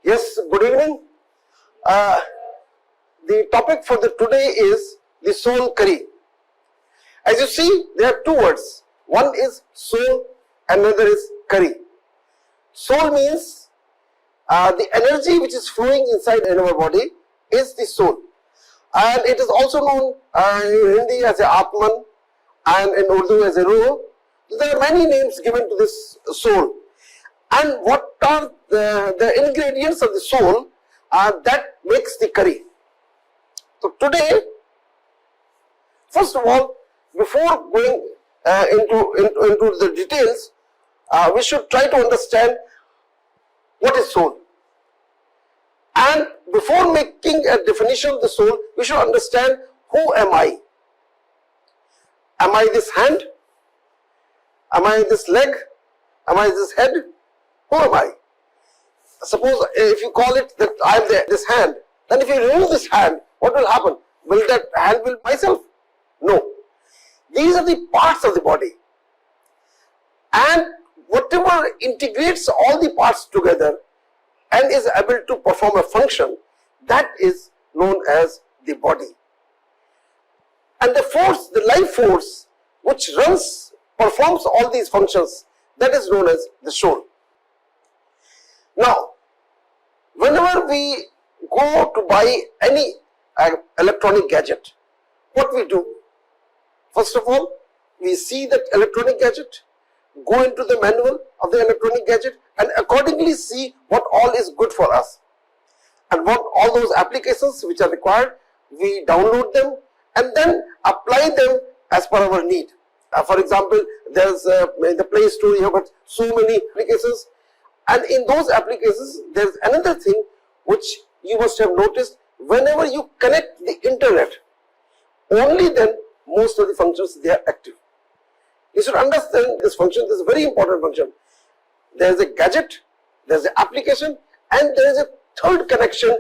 Yes, good evening. The topic for the today is the soul curry. As you see, there are two words. One is soul, another is curry. Soul means the energy which is flowing inside in our body is the soul. And it is also known in Hindi as a Atman and in Urdu as a Ruh. There are many names given to this soul. And what are the ingredients of the soul that makes the curry? So today, first of all, before going into the details, we should try to understand what is soul. And before making a definition of the soul, we should understand who am I? Am I this hand? Am I this leg? Am I this head? Who am I? Suppose if you call it that I am this hand, then if you remove this hand, what will happen? Will that hand be myself? No. These are the parts of the body. And whatever integrates all the parts together and is able to perform a function, that is known as the body. And the force, the life force, which performs all these functions, that is known as the soul. Now, whenever we go to buy any electronic gadget, what we do? First of all, we see that electronic gadget, go into the manual of the electronic gadget and accordingly see what all is good for us. And what all those applications which are required, we download them and then apply them as per our need. For example, there's in the Play Store you have got so many applications, and in those applications there's another thing which you must have noticed. Whenever you connect the internet, only then most of the functions they are active. You should understand this function. This is a very important function. There is a gadget, there is an application, and there is a third connection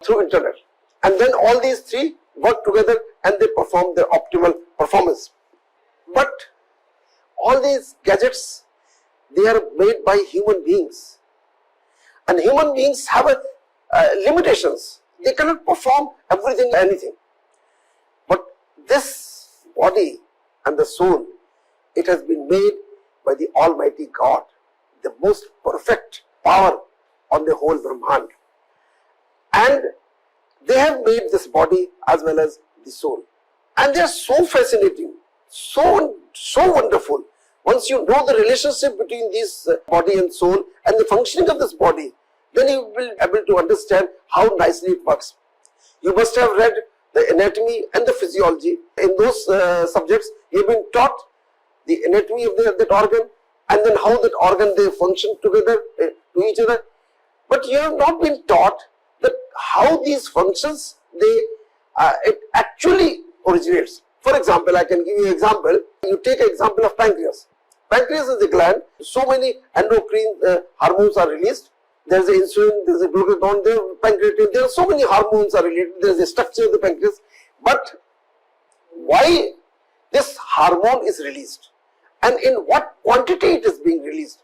through internet. And then all these three work together and they perform their optimal performance. But all these gadgets, they are made by human beings. And human beings have limitations. They cannot perform everything, anything. But this body and the soul, it has been made by the Almighty God, the most perfect power on the whole Brahmand. And they have made this body as well as the soul. And they are so fascinating, so wonderful. Once you know the relationship between this body and soul and the functioning of this body, then you will be able to understand how nicely it works. You must have read the anatomy and the physiology. In those subjects, you have been taught the anatomy of that organ and then how that organ they function together to each other. But you have not been taught that how these functions it actually originates. For example, I can give you an example. You take an example of pancreas. Pancreas is a gland. So many endocrine hormones are released. There is insulin, there is a glucagon, there is pancreatin. There are so many hormones are related. There is a structure of the pancreas. But why this hormone is released and in what quantity it is being released,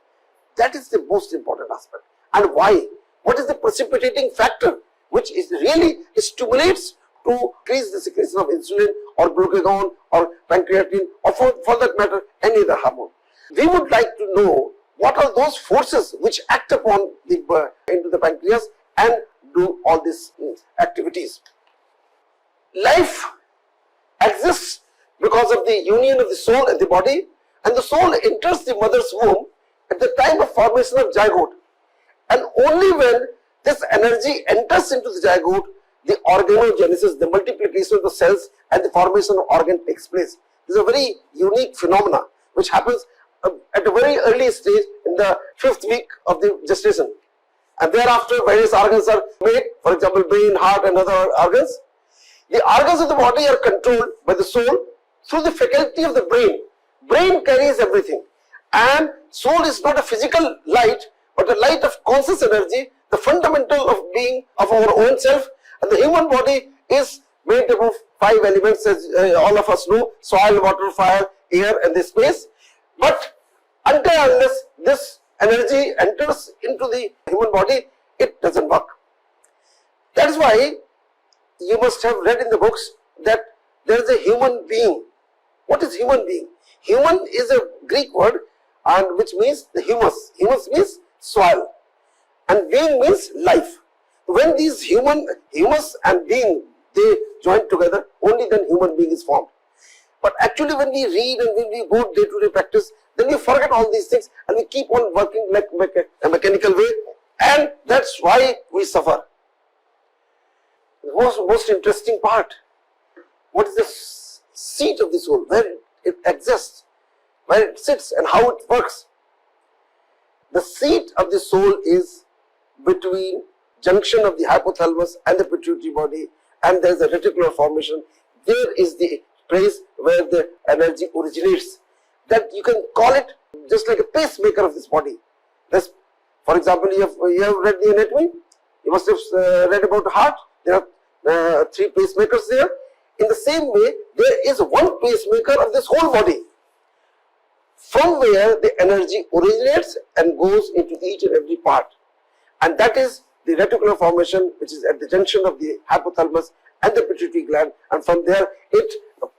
that is the most important aspect. And why? What is the precipitating factor which is really stimulates to increase the secretion of insulin or glucagon or pancreatin or for that matter any other hormone? We would like to know what are those forces which act upon into the pancreas and do all these activities. Life exists because of the union of the soul and the body, and the soul enters the mother's womb at the time of formation of zygote. And only when this energy enters into the zygote, the organogenesis, the multiplication of the cells and the formation of organ takes place. This is a very unique phenomena which happens at a very early stage in the 5th week of the gestation. And thereafter various organs are made, for example brain, heart and other organs. The organs of the body are controlled by the soul through the faculty of the brain. Brain carries everything, and soul is not a physical light but a light of conscious energy, the fundamental of being of our own self. And the human body is made up of 5 elements, as all of us know: soil, water, fire, air and the space. But until unless this energy enters into the human body, it doesn't work. That is why you must have read in the books that there is a human being. What is human being? Human is a Greek word and which means the humus. Humus means soil and being means life. When these humus and being, they join together, only then human being is formed. But actually when we read and when we go day-to-day practice, then we forget all these things and we keep on working like a mechanical way, and that's why we suffer. The most interesting part, what is the seat of the soul, where it exists, where it sits and how it works. The seat of the soul is between junction of the hypothalamus and the pituitary body, and there is a reticular formation. There is the place where the energy originates. That you can call it just like a pacemaker of this body. This, for example, you have read the anatomy. You must have read about the heart. There are 3 pacemakers there. In the same way, there is one pacemaker of this whole body, from where the energy originates and goes into each and every part. And that is the reticular formation, which is at the junction of the hypothalamus and the pituitary gland, and from there it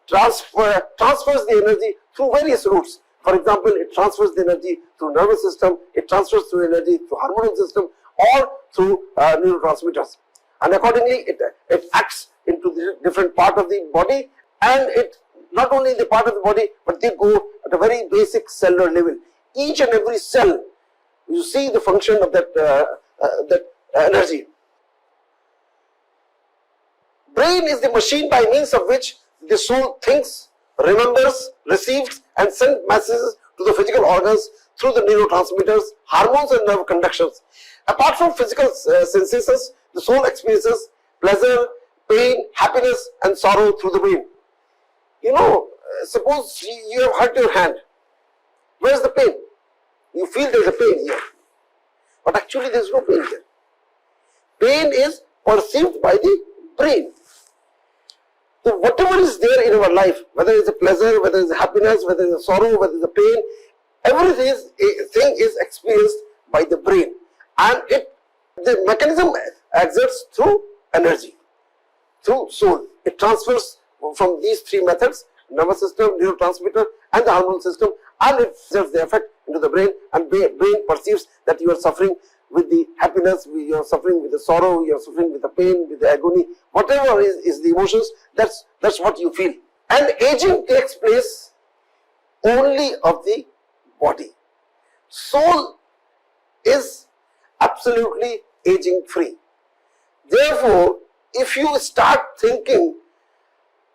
transfers the energy through various routes. For example, it transfers the energy through nervous system, it transfers through energy through hormonal system, or through neurotransmitters. And accordingly, it acts into the different part of the body, and it not only the part of the body, but they go at a very basic cellular level. Each and every cell, you see the function of that energy. Brain is the machine by means of which the soul thinks, remembers, receives and sends messages to the physical organs through the neurotransmitters, hormones and nerve conductions. Apart from physical sensations, the soul experiences pleasure, pain, happiness and sorrow through the brain. You know, suppose you have hurt your hand. Where is the pain? You feel there is a pain here. But actually there is no pain here. Pain is perceived by the brain. So whatever is there in our life, whether it's a pleasure, whether it's a happiness, whether it's a sorrow, whether it's a pain, everything is experienced by the brain, and the mechanism exerts through energy, through soul. It transfers from these 3 methods: nervous system, neurotransmitter and the hormonal system, and it exerts the effect into the brain, and brain perceives that you are suffering with the happiness, you are suffering with the sorrow, you are suffering with the pain, with the agony, whatever is the emotions, that's what you feel. And aging takes place only of the body. Soul is absolutely aging free. Therefore, if you start thinking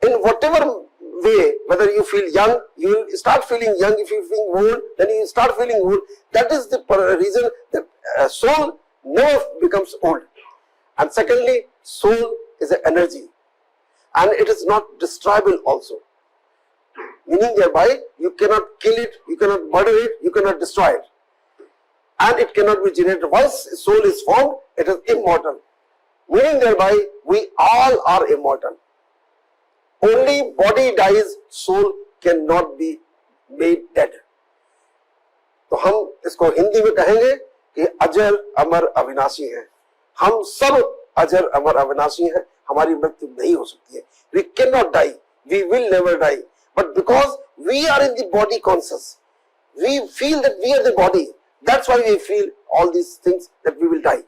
in whatever way, whether you feel young, you will start feeling young. If you feel old, then you start feeling old. That is the reason that soul never becomes old. And secondly, soul is an energy, and it is not destroyable also. Meaning thereby, you cannot kill it, you cannot murder it, you cannot destroy it. And it cannot be generated. Once soul is formed, it is immortal. Meaning thereby, we all are immortal. Only body dies, soul cannot be made dead. तो हम इसको हिंदी में कहेंगे कि अजर अमर अविनाशी है. हम सब अजर अमर अविनाशी हैं. हमारी मृत्यु नहीं हो सकती है. We cannot die. We will never die. But because we are in the body conscious, we feel that we are the body. That's why we feel all these things that we will die.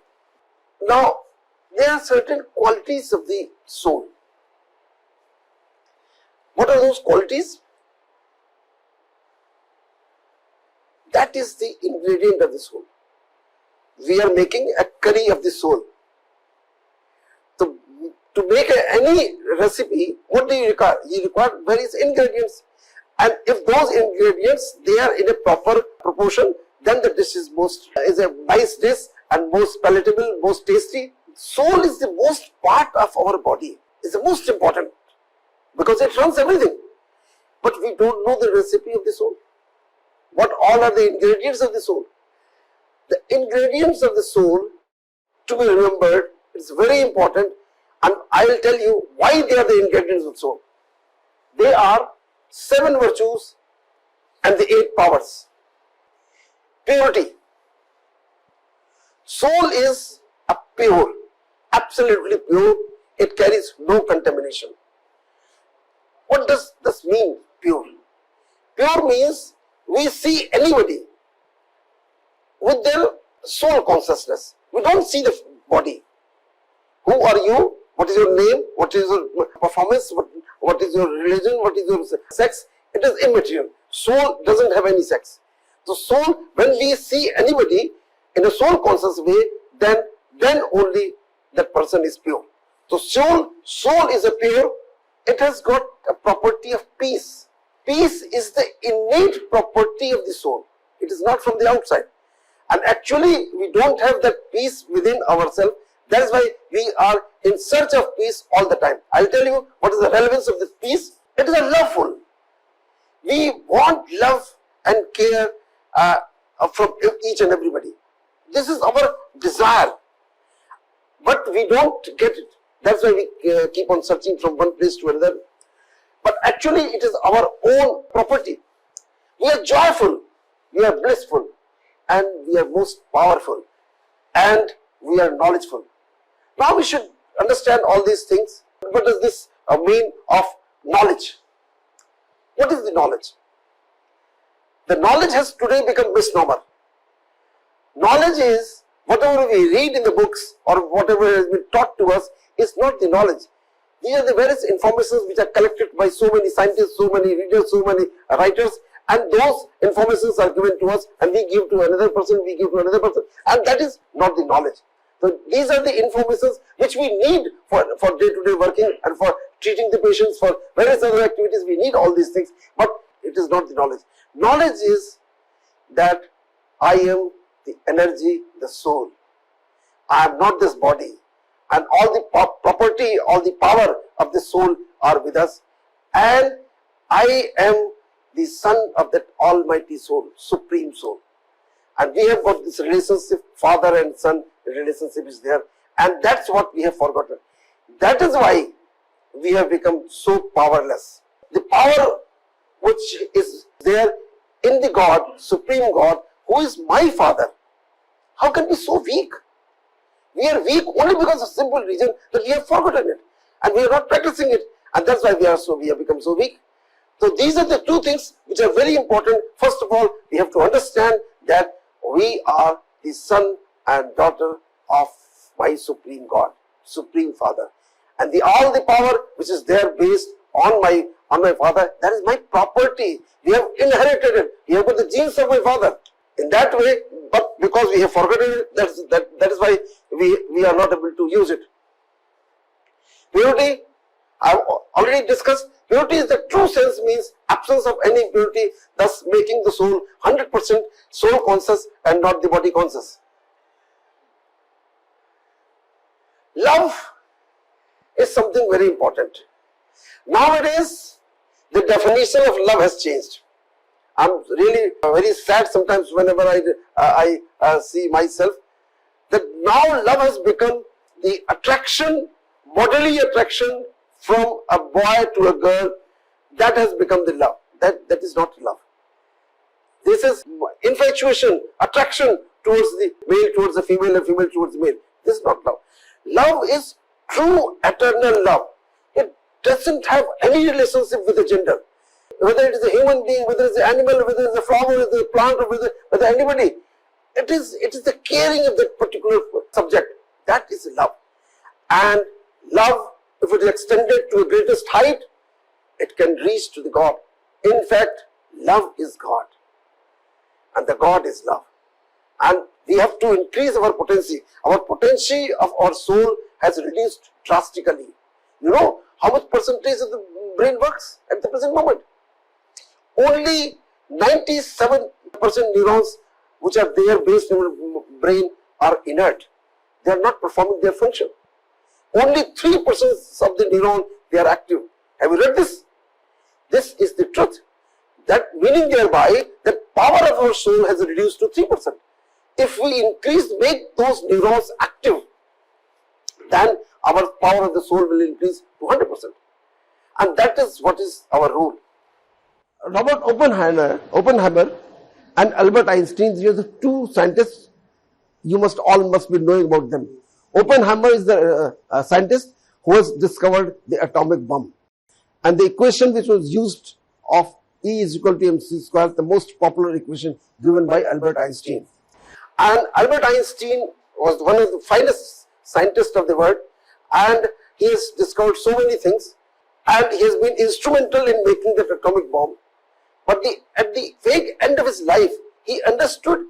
Now, there are certain qualities of the soul. What are those qualities? That is the ingredient of the soul. We are making a curry of the soul. To make any recipe, what do you require? You require various ingredients. And if those ingredients, they are in a proper proportion, then the dish is a nice dish and most palatable, most tasty. Soul is the most part of our body. It's the most important, because it runs everything. But we don't know the recipe of the soul. What all are the ingredients of the soul? The ingredients of the soul, to be remembered, it's very important, and I will tell you why they are the ingredients of soul. They are 7 virtues and the 8 powers. Purity. Soul is a pure, absolutely pure. It carries no contamination. What does this mean, pure? Pure means we see anybody with their soul consciousness. We don't see the body. Who are you? What is your name? What is your performance? What is your religion? What is your sex? It is immaterial. Soul doesn't have any sex. So soul, when we see anybody in a soul conscious way, then only that person is pure. So soul is a pure. It has got a property of peace. Peace is the innate property of the soul. It is not from the outside. And actually, we don't have that peace within ourselves. That is why we are in search of peace all the time. I'll tell you what is the relevance of this peace. It is a loveful. We want love and care from each and everybody. This is our desire. But we don't get it. That's why we keep on searching from one place to another. But actually, it is our own property. We are joyful, we are blissful, and we are most powerful, and we are knowledgeful. Now we should understand all these things. What does this mean of knowledge? What is the knowledge? The knowledge has today become misnomer. Knowledge is whatever we read in the books or whatever has been taught to us is not the knowledge. These are the various informations which are collected by so many scientists, so many readers, so many writers, and those informations are given to us and we give to another person, we give to another person, and that is not the knowledge. So these are the informations which we need for day-to-day working and for treating the patients, for various other activities. We need all these things, but it is not the knowledge. Knowledge is that I am the energy, the soul. I am not this body, and all the property, all the power of the soul are with us, and I am the son of that almighty soul, supreme soul. And we have got this relationship, father and son relationship is there, and that's what we have forgotten. That is why we have become so powerless. The power which is there in the God, supreme God, who is my father, how can be so weak? We are weak only because of simple reason that we have forgotten it and we are not practicing it, and that's why we have become so weak. So these are the two things which are very important. First of all, we have to understand that we are the son and daughter of my supreme God, supreme father, and all the power which is there based on my father, that is my property. We have inherited it. We have got the genes of my father. In that way, but because we have forgotten it, that is why we are not able to use it. Purity, I have already discussed. Purity is the true sense, means absence of any impurity, thus making the soul 100% soul conscious and not the body conscious. Love is something very important. Nowadays, the definition of love has changed. I'm really very sad sometimes whenever I see myself that now love has become the attraction, bodily attraction from a boy to a girl. That has become the love. That is not love. This is infatuation, attraction towards the male towards the female and female towards the male. This is not love. Love is true eternal love. It doesn't have any relationship with the gender. Whether it is a human being, whether it is an animal, whether it is a flower, whether it is a plant, or whether anybody, it is the caring of that particular subject. That is love. And love, if it is extended to the greatest height, it can reach to the God. In fact, love is God, and the God is love. And we have to increase our potency. Our potency of our soul has reduced drastically. You know how much percentage of the brain works at the present moment? Only 97% neurons which are there based in the brain are inert. They are not performing their function. Only 3% of the neuron, they are active. Have you read this? This is the truth. That meaning thereby, the power of our soul has reduced to 3%. If we make those neurons active, then our power of the soul will increase to 100%. And that is what is our rule. Robert Oppenheimer and Albert Einstein, these are the two scientists you must be knowing about them. Oppenheimer is the scientist who has discovered the atomic bomb. And the equation which was used of E is equal to mc square, the most popular equation given by Albert Einstein. And Albert Einstein was one of the finest scientists of the world, and he has discovered so many things, and he has been instrumental in making that atomic bomb. But at the very end of his life, he understood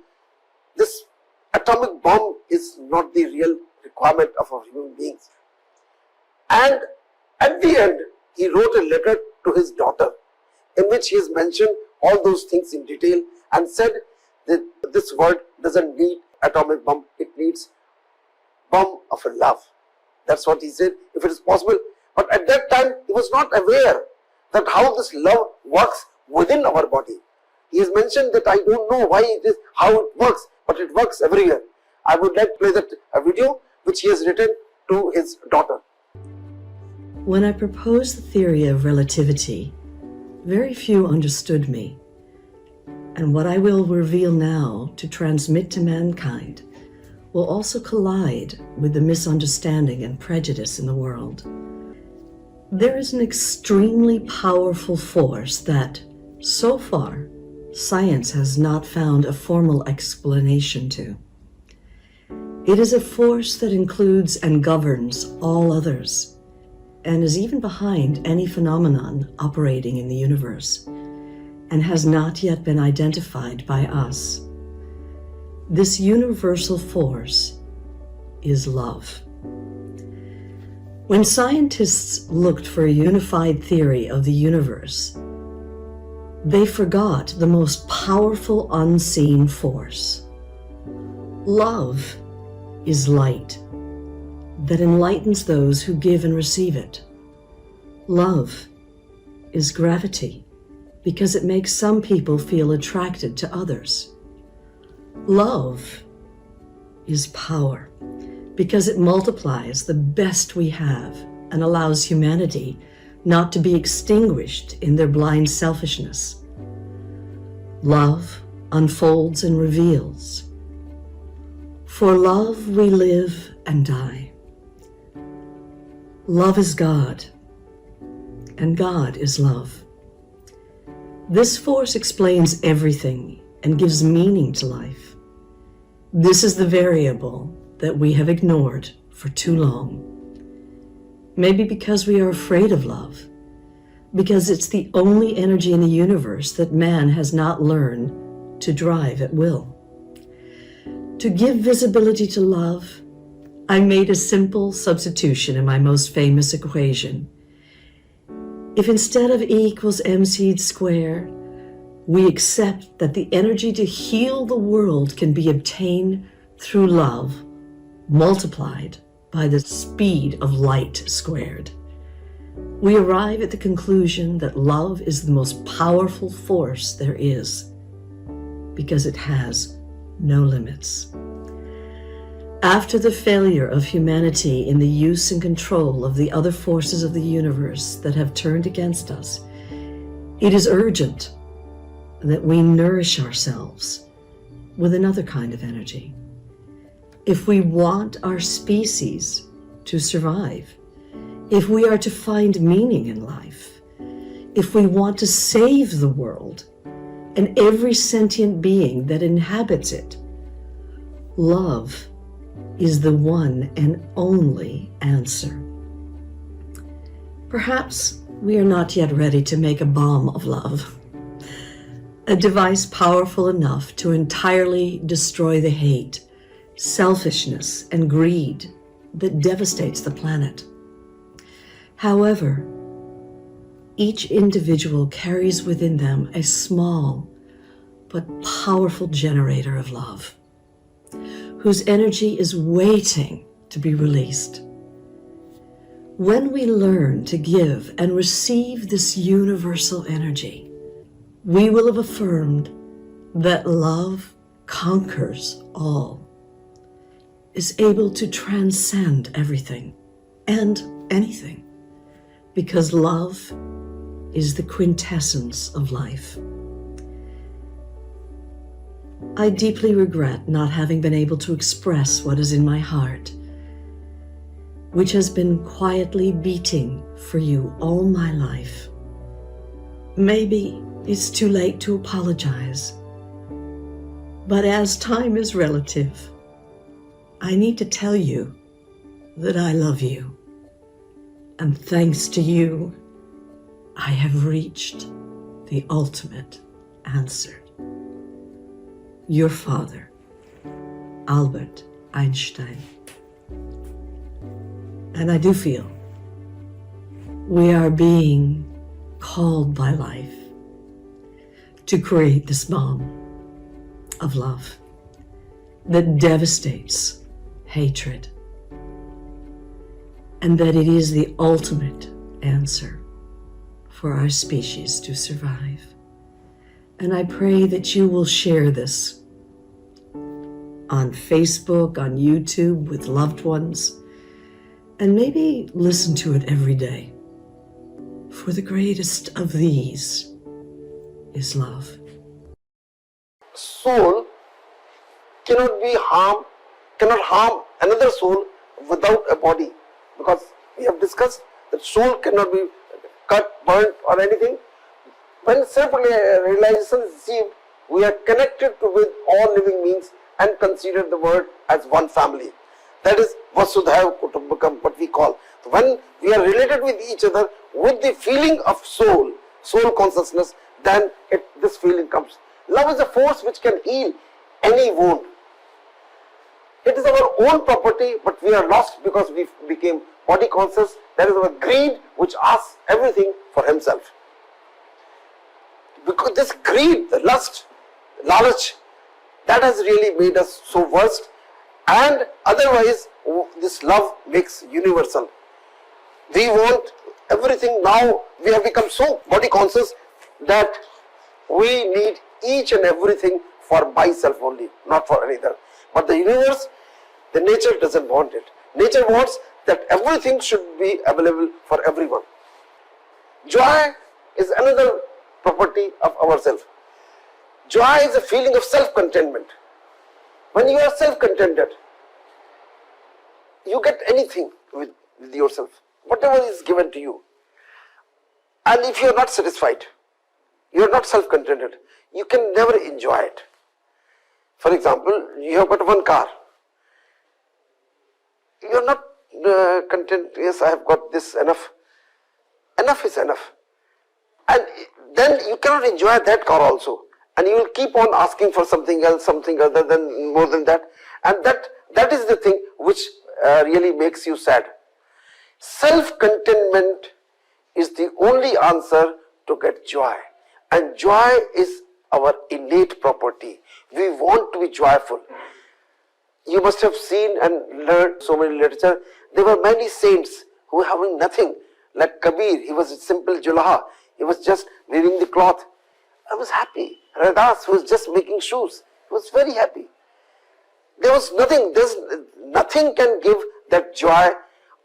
this atomic bomb is not the real requirement of our human beings. And at the end, he wrote a letter to his daughter in which he has mentioned all those things in detail and said that this world doesn't need atomic bomb, it needs bomb of a love. That's what he said, if it is possible. But at that time, he was not aware that how this love works within our body. He has mentioned that I don't know why it is, how it works, but it works everywhere. I would like to play that a video which he has written to his daughter. When I proposed the theory of relativity, very few understood me. And what I will reveal now to transmit to mankind will also collide with the misunderstanding and prejudice in the world. There is an extremely powerful force that, so far, science has not found a formal explanation to. It is a force that includes and governs all others, and is even behind any phenomenon operating in the universe, and has not yet been identified by us. This universal force is love. When scientists looked for a unified theory of the universe, they forgot the most powerful unseen force. Love is light that enlightens those who give and receive it. Love is gravity because it makes some people feel attracted to others. Love is power because it multiplies the best we have and allows humanity not to be extinguished in their blind selfishness. Love unfolds and reveals. For love we live and die. Love is God, and God is love. This force explains everything and gives meaning to life. This is the variable that we have ignored for too long. Maybe because we are afraid of love, because it's the only energy in the universe that man has not learned to drive at will. To give visibility to love, I made a simple substitution in my most famous equation. If instead of E equals mc squared, we accept that the energy to heal the world can be obtained through love, multiplied by the speed of light squared, we arrive at the conclusion that love is the most powerful force there is, because it has no limits. After the failure of humanity in the use and control of the other forces of the universe that have turned against us, it is urgent that we nourish ourselves with another kind of energy. If we want our species to survive, if we are to find meaning in life, if we want to save the world and every sentient being that inhabits it, love is the one and only answer. Perhaps we are not yet ready to make a bomb of love, a device powerful enough to entirely destroy the hate, selfishness, and greed that devastates the planet. However, each individual carries within them a small but powerful generator of love, whose energy is waiting to be released. When we learn to give and receive this universal energy, we will have affirmed that love conquers all, is able to transcend everything and anything, because love is the quintessence of life. I deeply regret not having been able to express what is in my heart which has been quietly beating for you all my life. Maybe it's too late to apologize, but as time is relative, I need to tell you that I love you. And thanks to you, I have reached the ultimate answer. Your father, Albert Einstein. And I do feel we are being called by life to create this bomb of love that devastates hatred, and that it is the ultimate answer for our species to survive. And I pray that you will share this on Facebook, on YouTube with loved ones, and maybe listen to it every day. For the greatest of these is love. Soul cannot harm another soul without a body, because we have discussed that soul cannot be cut, burnt or anything. When self-realization is achieved, we are connected with all living beings and consider the world as one family. That is Vasudhaiva Kutumbakam, what we call. When we are related with each other with the feeling of soul consciousness, then this feeling comes. Love is a force which can heal any wound. It is our own property, but we are lost because we became body conscious. That is our greed which asks everything for himself. Because this greed, the lust, lalach, that has really made us so worst. And otherwise, this love makes universal. We want everything now. We have become so body conscious that we need each and everything for myself only, not for another. But the universe, the nature doesn't want it. Nature wants that everything should be available for everyone. Joy is another property of ourselves. Joy is a feeling of self-contentment. When you are self-contented, you get anything with yourself, whatever is given to you. And if you are not satisfied, you are not self-contented, you can never enjoy it. For example, you have got one car. You are not content, yes, I have got this, enough. Enough is enough. And then you cannot enjoy that car also. And you will keep on asking for something else, something other than more than that. And that is the thing which really makes you sad. Self-contentment is the only answer to get joy. And joy is our innate property. We want to be joyful. You must have seen and learned so many literature. There were many saints who were having nothing. Like Kabir, he was a simple julaha. He was just weaving the cloth. I was happy. Radas, who was just making shoes, he was very happy. There was nothing, nothing can give that joy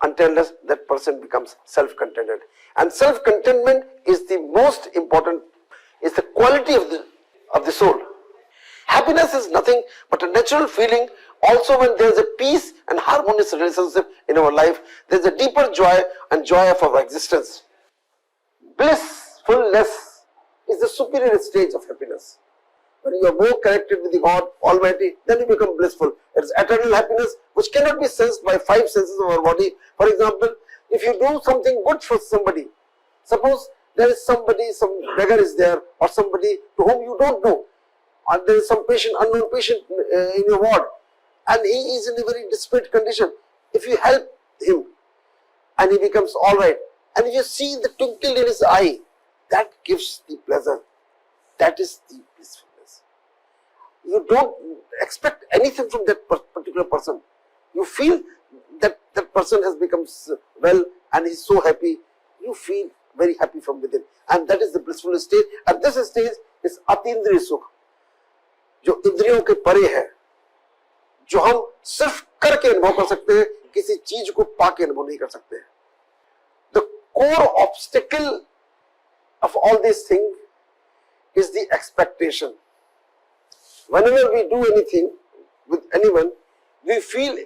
until that person becomes self-contented. And self-contentment is the most important, is the quality of the soul. Happiness is nothing but a natural feeling. Also, when there is a peace and harmonious relationship in our life, there is a deeper joy and joy of our existence. Blissfulness is the superior stage of happiness. When you are more connected with the God Almighty, then you become blissful. It is eternal happiness which cannot be sensed by five senses of our body. For example, if you do something good for somebody, suppose there is somebody, some beggar is there, or somebody to whom you don't know, or there is some patient, unknown patient in your ward, and he is in a very desperate condition. If you help him and he becomes all right, and if you see the twinkle in his eye, that gives the pleasure. That is the blissfulness. You don't expect anything from that particular person. You feel that that person has become well and is so happy. You feel very happy from within, and that is the blissful state. And this stage is atindriya sukh, जो इंद्रियों के परे है, जो हम सिर्फ करके अनुभव कर सकते हैं, किसी चीज को पाके अनुभव नहीं कर सकते हैं. The core obstacle of all these things is the expectation. Whenever we do anything with anyone, we feel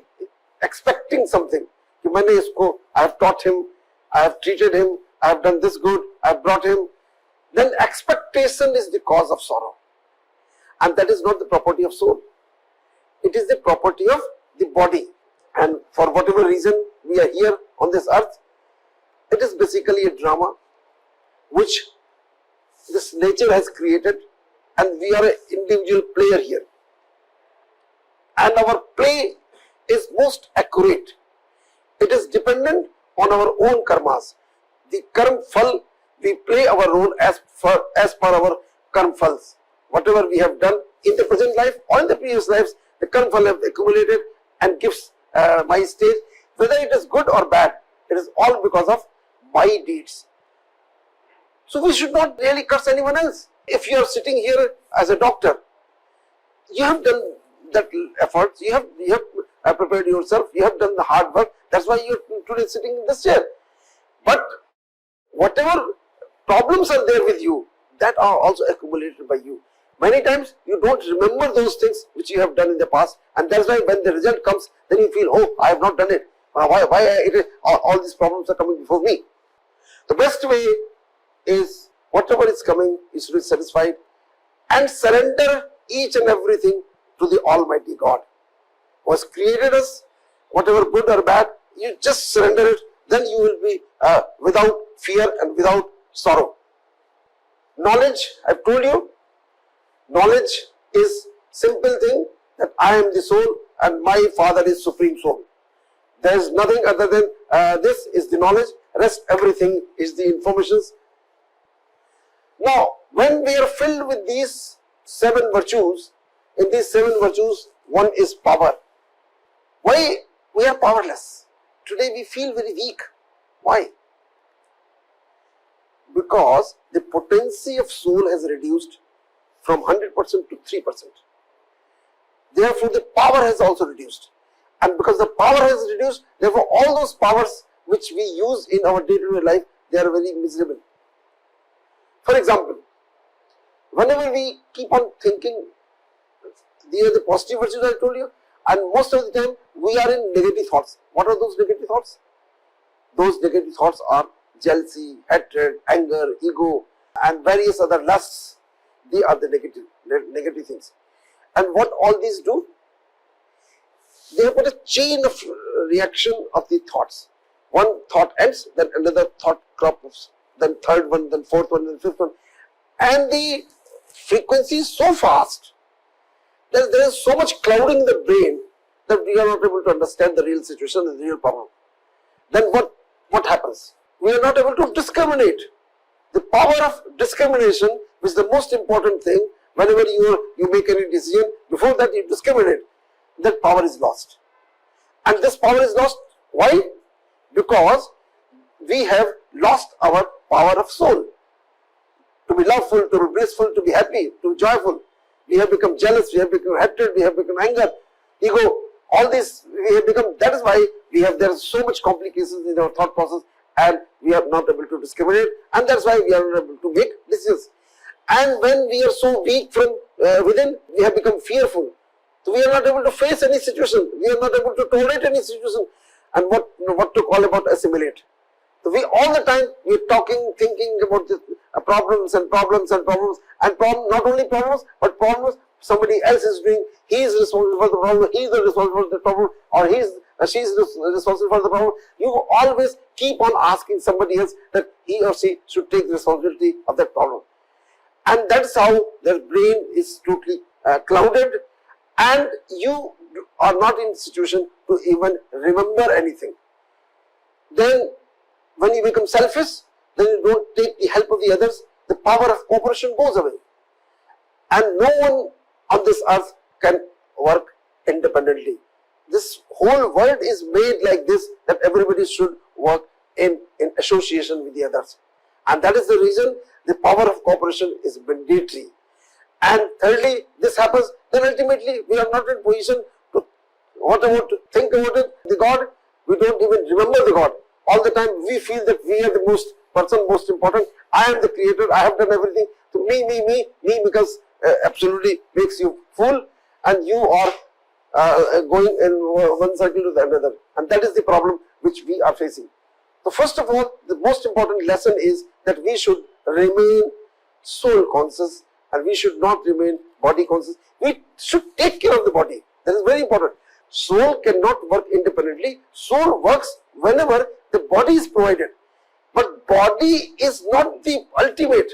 expecting something. कि मैंने इसको, I have taught him, I have treated him, I have done this good, I have brought him, then expectation is the cause of sorrow. And that is not the property of soul. It is the property of the body. And for whatever reason we are here on this earth, it is basically a drama which this nature has created, and we are an individual player here. And our play is most accurate. It is dependent on our own karmas. The karma phal, we play our role as per our karma phals. Whatever we have done in the present life or in the previous lives, the karma phal have accumulated and gives my stage. Whether it is good or bad, it is all because of my deeds. So we should not really curse anyone else. If you are sitting here as a doctor, you have done that effort, you have prepared yourself, you have done the hard work. That's why you are today sitting in this chair. But whatever problems are there with you, that are also accumulated by you. Many times you don't remember those things which you have done in the past, and that's why when the result comes, then you feel, oh, I have not done it. All these problems are coming before me. The best way is whatever is coming, you should be satisfied and surrender each and everything to the Almighty God who has created us. Whatever good or bad, you just surrender it, then you will be without fear and without sorrow. Knowledge, I've told you, knowledge is simple thing that I am the soul and my Father is Supreme Soul. There is nothing other than this is the knowledge, rest everything is the informations. Now, when we are filled with these 7 virtues, in these 7 virtues, one is power. Why we are powerless? Today we feel very weak. Why? Because the potency of soul has reduced from 100% to 3%. Therefore, the power has also reduced. And because the power has reduced, therefore all those powers which we use in our day-to-day life, they are very miserable. For example, whenever we keep on thinking, these are the positive virtues I told you, and most of the time we are in negative thoughts. What are those negative thoughts? Those negative thoughts are jealousy, hatred, anger, ego, and various other lusts. They are the negative things. And what all these do? They have got a chain of reaction of the thoughts. One thought ends, then another thought crops, then third one, then fourth one, then fifth one. And the frequency is so fast that there is so much clouding in the brain that we are not able to understand the real situation, the real problem. Then what happens? We are not able to discriminate. The power of discrimination is the most important thing. Whenever you make any decision, before that you discriminate, that power is lost. And this power is lost. Why? Because we have lost our power of soul. To be loveful, to be blissful, to be happy, to be joyful. We have become jealous, we have become hatred, we have become anger, ego. All this we have become. That is why there are so much complications in our thought process, and we are not able to discriminate, and that's why we are not able to make decisions. And when we are so weak from within, we have become fearful. So we are not able to face any situation. We are not able to tolerate any situation. And what to call about assimilate. So we all the time we are talking, thinking about the problems and problems and problems and not only problems but problems somebody else is doing. He is responsible for the problem. He is responsible for the problem, or she is responsible for the problem. You always keep on asking somebody else that he or she should take responsibility of that problem, and that's how their brain is totally clouded, and you are not in situation to even remember anything. Then when you become selfish, then you don't take the help of the others, the power of cooperation goes away. And no one on this earth can work independently. This whole world is made like this, that everybody should work in association with the others. And that is the reason the power of cooperation is mandatory. And thirdly, this happens, then ultimately we are not in position to think about it. The God, we don't even remember the God. All the time we feel that we are the most important. I am the creator, I have done everything. So me, because absolutely makes you fool, and you are going in one circle to the another. And that is the problem which we are facing. So first of all, the most important lesson is that we should remain soul conscious and we should not remain body conscious. We should take care of the body. That is very important. Soul cannot work independently. Soul works whenever the body is provided. But body is not the ultimate.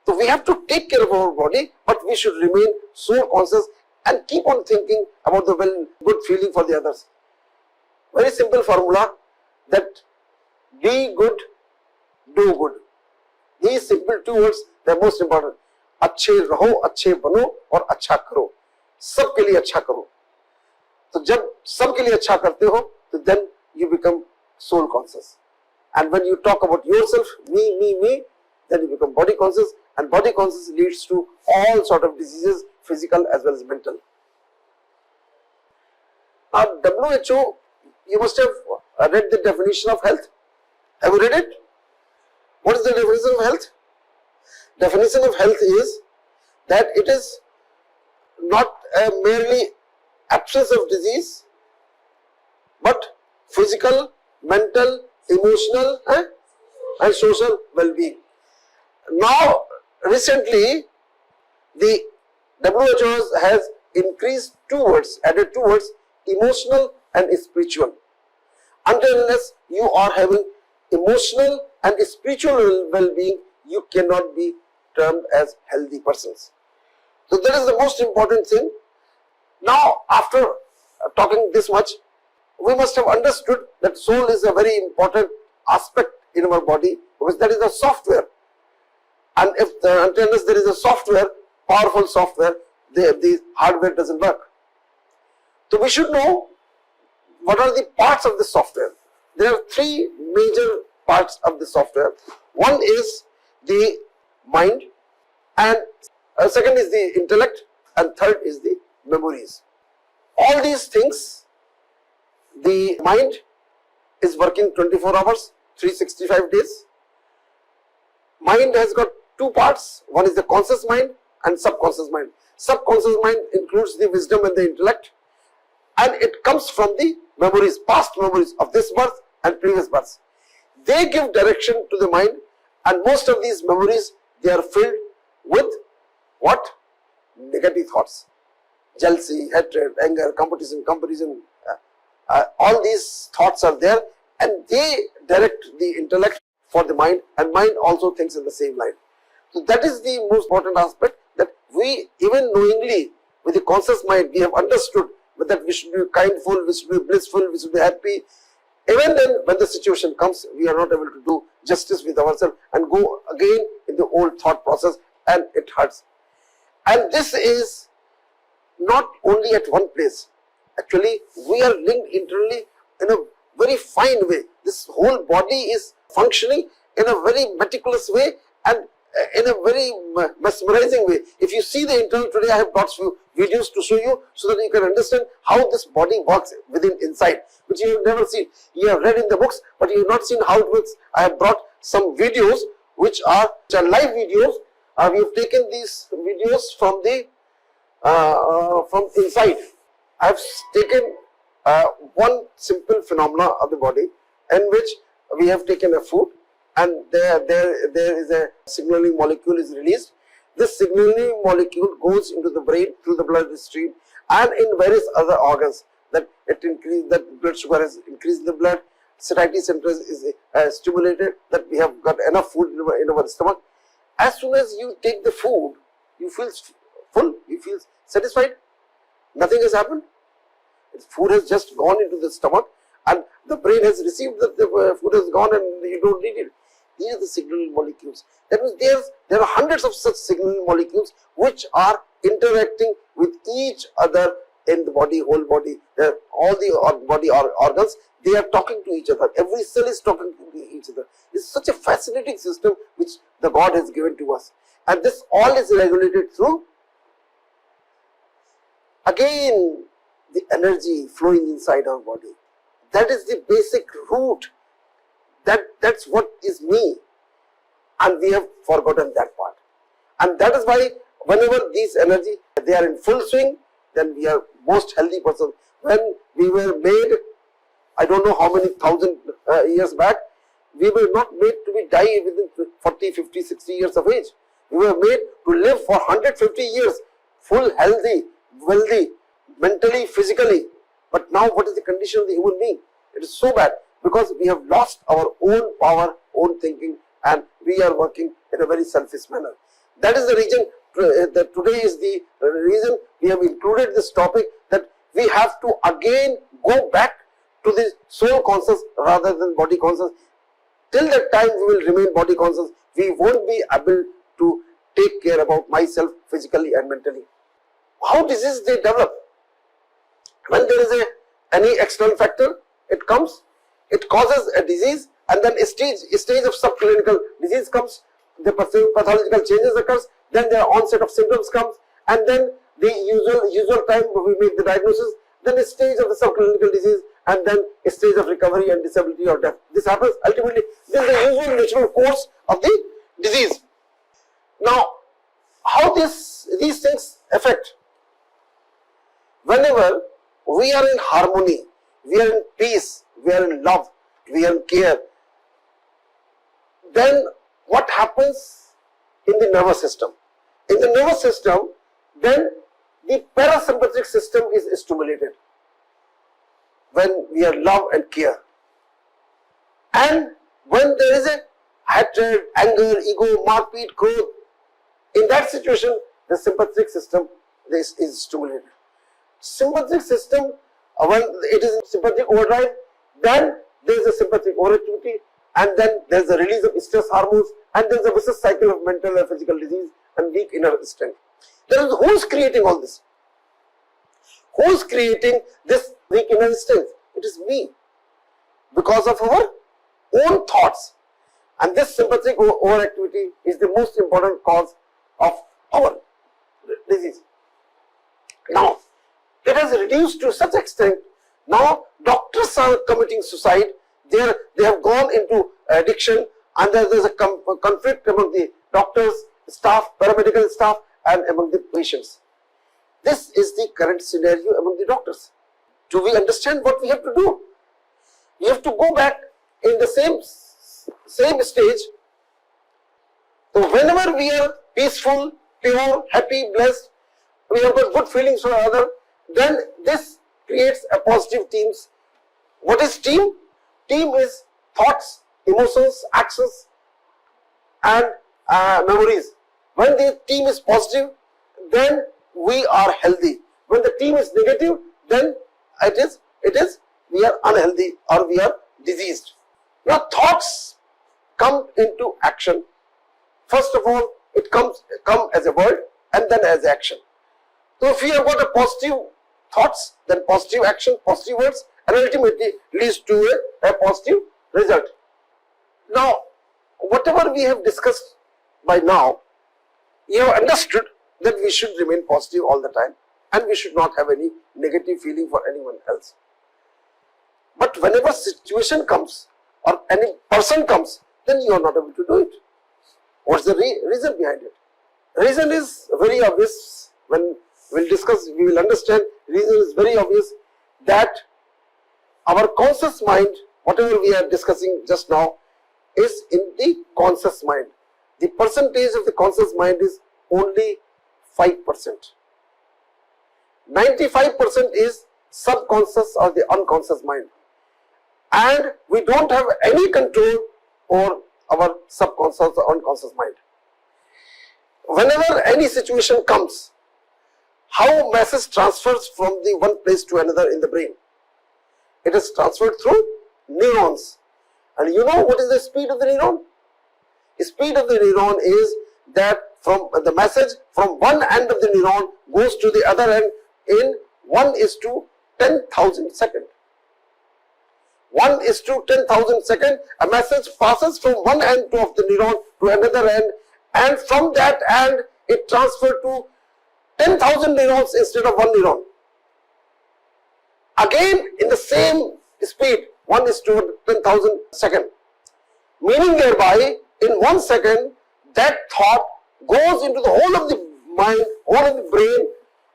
So we have to take care of our body, but we should remain soul conscious and keep on thinking about the good feeling for the others. Very simple formula, that be good, do good. These simple two words, they are most important. अच्छे रहो, अच्छे बनो और अच्छा करो. सबके लिए अच्छा करो. तो जब सबके लिए अच्छा करते हो, तो then you become soul conscious. And when you talk about yourself, me, then you become body conscious, and body conscious leads to all sort of diseases, physical as well as mental. Now, WHO, you must have read the definition of health. Have you read it? What is the definition of health? Definition of health is that it is not a merely absence of disease, but physical, mental, emotional and social well-being. Now, recently, the WHO has increased two words, added two words, emotional and spiritual. Until unless you are having emotional and spiritual well-being, you cannot be termed as healthy persons. So that is the most important thing. Now, after talking this much, we must have understood that soul is a very important aspect in our body, because that is the software. And if until unless there is a software, powerful software, the hardware doesn't work. So we should know what are the parts of the software. There are three major parts of the software. One is the mind, and second is the intellect, and third is the memories. All these things, the mind is working 24 hours, 365 days. Mind has got two parts. One is the conscious mind and subconscious mind. Subconscious mind includes the wisdom and the intellect, and it comes from the memories, past memories of this birth and previous births. They give direction to the mind, and most of these memories, they are filled with what? Negative thoughts. Jealousy, hatred, anger, competition, comparison, all these thoughts are there, and they direct the intellect for the mind, and mind also thinks in the same line. So that is the most important aspect, that we, even knowingly, with the conscious mind, we have understood that we should be kindful, we should be blissful, we should be happy. Even then, when the situation comes, we are not able to do justice with ourselves and go again in the old thought process, and it hurts. And this is not only at one place. Actually, we are linked internally in a very fine way. This whole body is functioning in a very meticulous way and in a very mesmerizing way. If you see the internal, today I have got few videos to show you so that you can understand how this body works within inside, which you have never seen. You have read in the books, but you have not seen how it works. I have brought some videos which are live videos. We have taken these videos from the from inside. I have taken one simple phenomena of the body, in which we have taken a food, and there is a signaling molecule is released. This signaling molecule goes into the brain through the blood stream and in various other organs, that it increase, that blood sugar has increased in the blood, satiety center is stimulated, that we have got enough food in our stomach. As soon as you take the food, you feel full, you feel satisfied, nothing has happened. Food has just gone into the stomach, and the brain has received that the food has gone and you don't need it. These are the signaling molecules. That means there are hundreds of such signaling molecules which are interacting with each other in the body, whole body. All the body organs, they are talking to each other. Every cell is talking to each other. It's such a fascinating system which the God has given to us. And this all is regulated through, again, the energy flowing inside our body. That is the basic root. That's what is me. And we have forgotten that part. And that is why whenever these energy, they are in full swing, then we are most healthy person. When we were made I don't know how many thousand years back, we were not made to be die within 40, 50, 60 years of age. We were made to live for 150 years, full, healthy, wealthy, mentally, physically. But now what is the condition of the human being? It is so bad because we have lost our own power, own thinking, and we are working in a very selfish manner. That is the reason that today is the reason we have included this topic, that we have to again go back to the soul conscious rather than body conscious. Till that time we will remain body conscious. We won't be able to take care about myself physically and mentally. How disease they develop? When there is any external factor, it comes, it causes a disease, and then a stage of subclinical disease comes, the pathological changes occurs, then the onset of symptoms comes, and then the usual time we make the diagnosis, then a stage of the subclinical disease, and then a stage of recovery and disability or death. This happens ultimately. This is the usual natural course of the disease. Now, how these things affect? Whenever we are in harmony, we are in peace, we are in love, we are in care, then what happens in the nervous system? In the nervous system, then the parasympathetic system is stimulated when we are love and care. And when there is a hatred, anger, ego, markbeat, growth, in that situation, the sympathetic system is stimulated. Sympathetic system, when it is in sympathetic overdrive, then there is a sympathetic overactivity, and then there is a release of stress hormones, and there is a vicious cycle of mental and physical disease and weak inner strength. Who is creating all this? Who is creating this weak inner strength? It is me, because of our own thoughts. And this sympathetic overactivity is the most important cause of our disease. Now, it has reduced to such extent, now doctors are committing suicide. They have gone into addiction, and there is a conflict among the doctors, staff, paramedical staff, and among the patients. This is the current scenario among the doctors. Do we understand what we have to do? We have to go back in the same stage. So whenever we are peaceful, pure, happy, blessed, we have got good feelings for other, then this creates a positive teams. What is team? Team is thoughts, emotions, actions, and memories. When the team is positive, then we are healthy. When the team is negative, then it is we are unhealthy or we are diseased. Now thoughts come into action. First of all, it come as a word and then as action. So if we have got a positive thoughts, then positive action, positive words, and ultimately leads to a positive result. Now, whatever we have discussed by now, you have understood that we should remain positive all the time, and we should not have any negative feeling for anyone else. But whenever situation comes or any person comes, then you are not able to do it. What's the reason behind it? Reason is very obvious. When we'll discuss, we will understand. Reason is very obvious, that our conscious mind, whatever we are discussing just now, is in the conscious mind. The percentage of the conscious mind is only 5%. 95% is subconscious or the unconscious mind. And we don't have any control over our subconscious or unconscious mind. Whenever any situation comes, how message transfers from the one place to another in the brain? It is transferred through neurons. And you know what is the speed of the neuron? The speed of the neuron is that from the message from one end of the neuron goes to the other end in 1:10,000 seconds. 1:10,000 seconds, a message passes from one end of the neuron to another end, and from that end it transferred to 10,000 neurons instead of one neuron. Again in the same speed, 1:10,000 seconds. Meaning thereby, in 1 second, that thought goes into the whole of the mind, whole of the brain,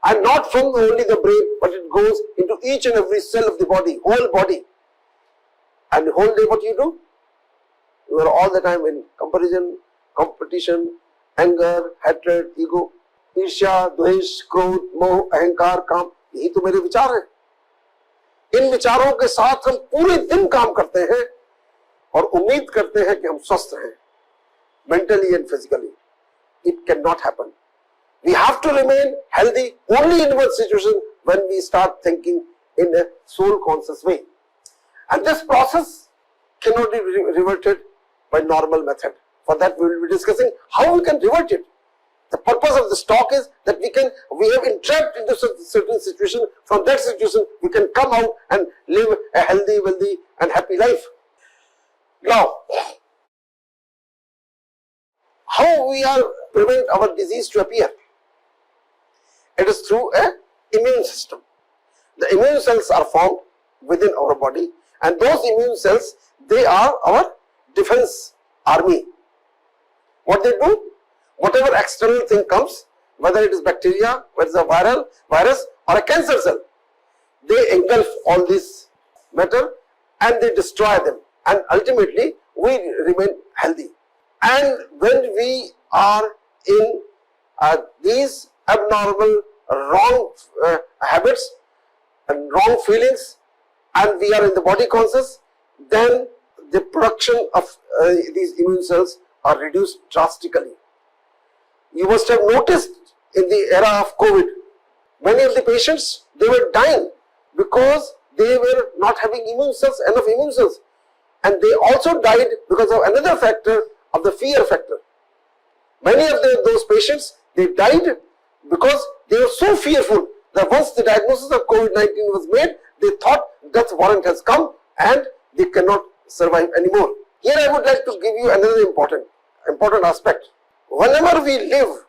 and not from only the brain, but it goes into each and every cell of the body, whole body. And the whole day what you do? You are all the time in comparison, competition, anger, hatred, ego, ईर्ष्या, द्वेष, क्रोध, मोह, अहंकार, काम, यही तो मेरे विचार हैं। इन विचारों के साथ हम पूरे दिन काम करते हैं और उम्मीद करते हैं कि हम स्वस्थ रहें, mentally and physically. It cannot happen. We have to remain healthy only in one situation, when we start thinking in a soul conscious way. And this process cannot be reverted by normal method. For that we will be discussing how we can revert it. The purpose of this talk is that we have entrapped into certain situation. From that situation we can come out and live a healthy, wealthy and happy life. Now, how we are prevent our disease to appear? It is through a immune system. The immune cells are formed within our body, and those immune cells, they are our defense army. What they do? Whatever external thing comes, whether it is bacteria, whether it is a virus or a cancer cell, they engulf all this matter and they destroy them, and ultimately we remain healthy. And when we are in these abnormal, wrong habits and wrong feelings, and we are in the body conscious, then the production of these immune cells are reduced drastically. You must have noticed in the era of COVID, many of the patients, they were dying because they were not having immune cells, enough immune cells. And they also died because of another factor, of the fear factor. Many of those patients, they died because they were so fearful that once the diagnosis of COVID-19 was made, they thought death warrant has come and they cannot survive anymore. Here I would like to give you another important aspect. Whenever we live,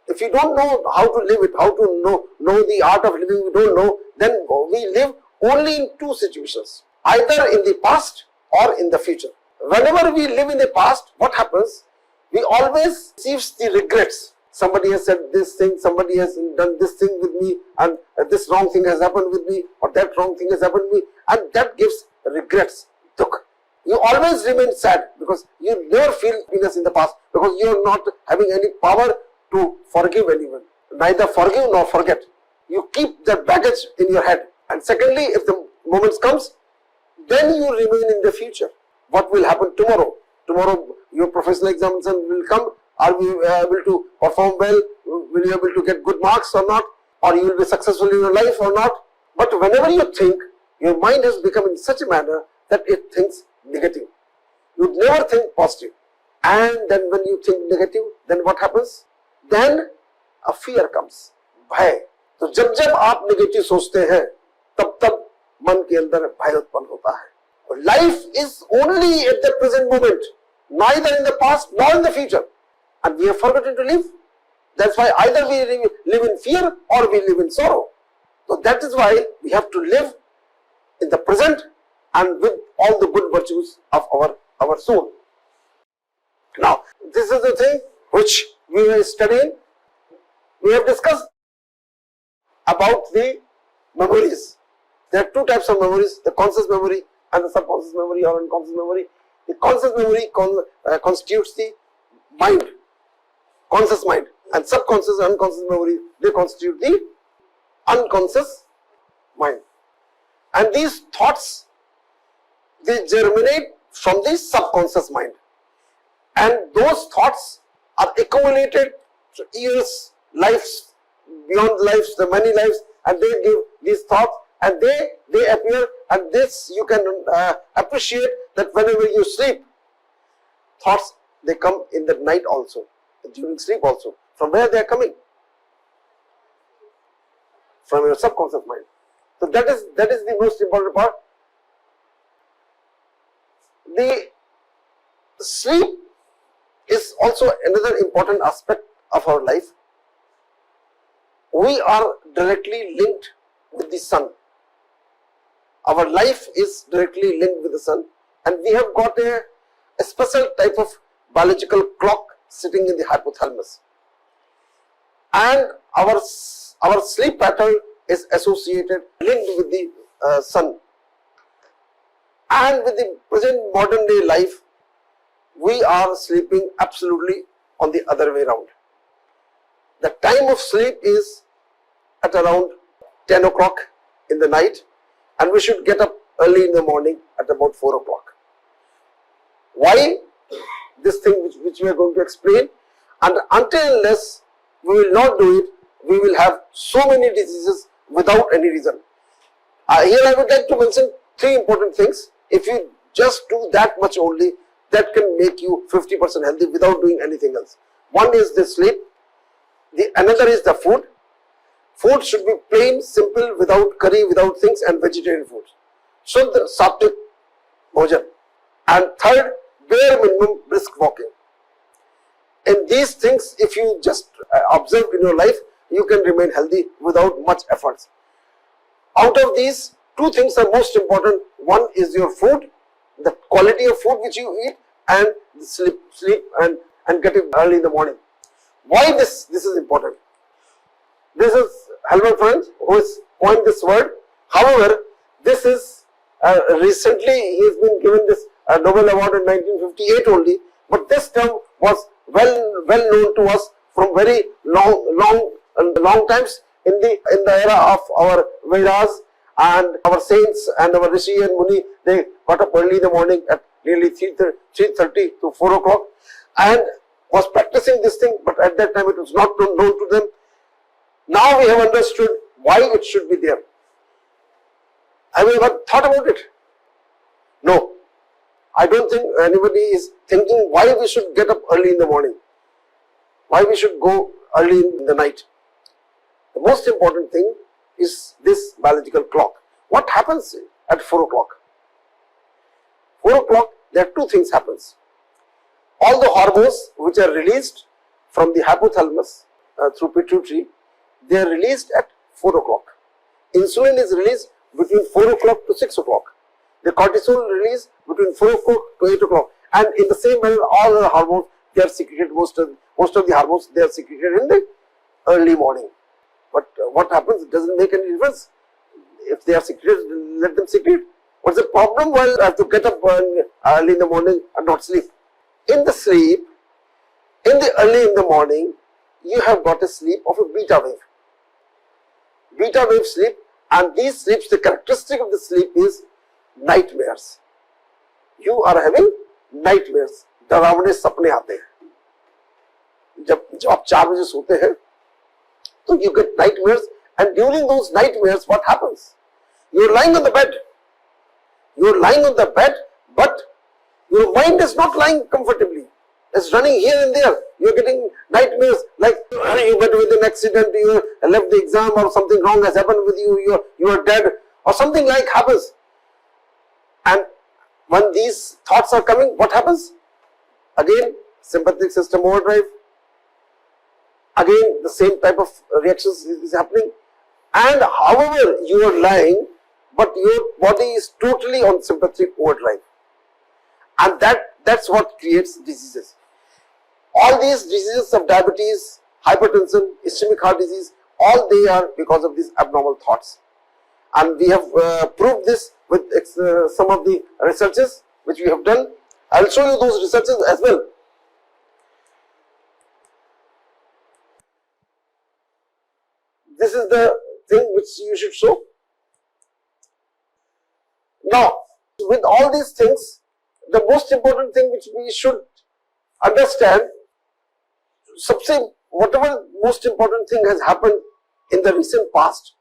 if you don't know how to live it, how to know the art of living, we don't know, then we live only in two situations, either in the past or in the future. Whenever we live in the past, what happens? We always receive the regrets. Somebody has said this thing, somebody has done this thing with me, and this wrong thing has happened with me, or that wrong thing has happened with me, and that gives regrets, dukh. You always remain sad because you never feel happiness in the past, because you are not having any power to forgive anyone. Neither forgive nor forget. You keep that baggage in your head. And secondly, if the moment comes, then you remain in the future. What will happen tomorrow? Tomorrow your professional examination will come. Are we able to perform well? Will you be able to get good marks or not? Or you will be successful in your life or not? But whenever you think, your mind has become in such a manner that it thinks negative. You never think positive. And then when you think negative, then what happens? Then a fear comes. भय. तो जब आप negative सोचते हैं, तब मन के अंदर भय उत्पन्न होता है. Life is only at the present moment, neither in the past nor in the future. And we have forgotten to live. That's why either we live in fear or we live in sorrow. So that is why we have to live in the present and with all the good virtues of our soul. Now, this is the thing which we were studying. We have discussed about the memories. There are two types of memories, the conscious memory and the subconscious memory or unconscious memory. The conscious memory constitutes the mind, conscious mind, and subconscious and unconscious memory, they constitute the unconscious mind. And these thoughts, they germinate from the subconscious mind, and those thoughts are accumulated through years, lives, beyond lives, the many lives, and they give these thoughts, and they appear. And this you can appreciate that whenever you sleep, thoughts, they come in the night also, during sleep also. From where they are coming? From your subconscious mind. So that is the most important part. The sleep is also another important aspect of our life. We are directly linked with the sun. Our life is directly linked with the sun, and we have got a special type of biological clock sitting in the hypothalamus. And our sleep pattern is associated, linked with the sun. And with the present modern day life, we are sleeping absolutely on the other way around. The time of sleep is at around 10 o'clock in the night, and we should get up early in the morning at about 4 o'clock. Why? This thing which we are going to explain, and until and unless we will not do it, we will have so many diseases without any reason. Here I would like to mention three important things. If you just do that much only, that can make you 50% healthy without doing anything else. One is the sleep, another is the food. Food should be plain, simple, without curry, without things, and vegetarian food. So the Sattvic bhojan. And third, bare minimum brisk walking. And these things, if you just observe in your life, you can remain healthy without much efforts. Out of these, two things are most important. One is your food, the quality of food which you eat, and the sleep and getting early in the morning. Why this is important? This is Helmut Franz who has coined this word. However, this is recently he has been given this Nobel Award in 1958 only, but this term was well known to us from very long times in the era of our Vedas, and our saints and our Rishi and Muni. They got up early in the morning at nearly 3:30 to 4 o'clock and was practicing this thing, but at that time it was not known to them. Now we have understood why it should be there. Have you ever thought about it? No. I don't think anybody is thinking why we should get up early in the morning, why we should go early in the night. The most important thing is this biological clock. What happens at 4 o'clock? 4 o'clock, there are two things happens. All the hormones which are released from the hypothalamus through pituitary, they are released at 4 o'clock. Insulin is released between 4 o'clock to 6 o'clock. The cortisol release between 4 o'clock to 8 o'clock. And in the same manner, all the hormones, they are secreted, most of the hormones, they are secreted in the early morning. But what happens? It doesn't make any difference. If they are secreted, let them secrete. What's the problem? Well, I have to get up early in the morning and not sleep. In the sleep, in the early in the morning, you have got a sleep of a beta wave. Beta wave sleep, and these sleeps, the characteristic of the sleep is nightmares. You are having nightmares. डरावने सपने आते हैं. जब आप 4 बजे सोते हैं, तो you get nightmares, and during those nightmares, what happens? You are lying on the bed. You are lying on the bed, but your mind is not lying comfortably. It's running here and there. You are getting nightmares like you met with an accident, you left the exam, or something wrong has happened with you, you are dead, or something like happens. And when these thoughts are coming, what happens? Again, sympathetic system overdrive. Again, the same type of reactions is happening. And however you are lying, but your body is totally on sympathetic overdrive. And that's what creates diseases. All these diseases of diabetes, hypertension, ischemic heart disease, all they are because of these abnormal thoughts. And we have proved this with some of the researches which we have done. I will show you those researches as well. This is the thing which you should show. Now, with all these things, the most important thing which we should understand, whatever most important thing has happened in the recent past.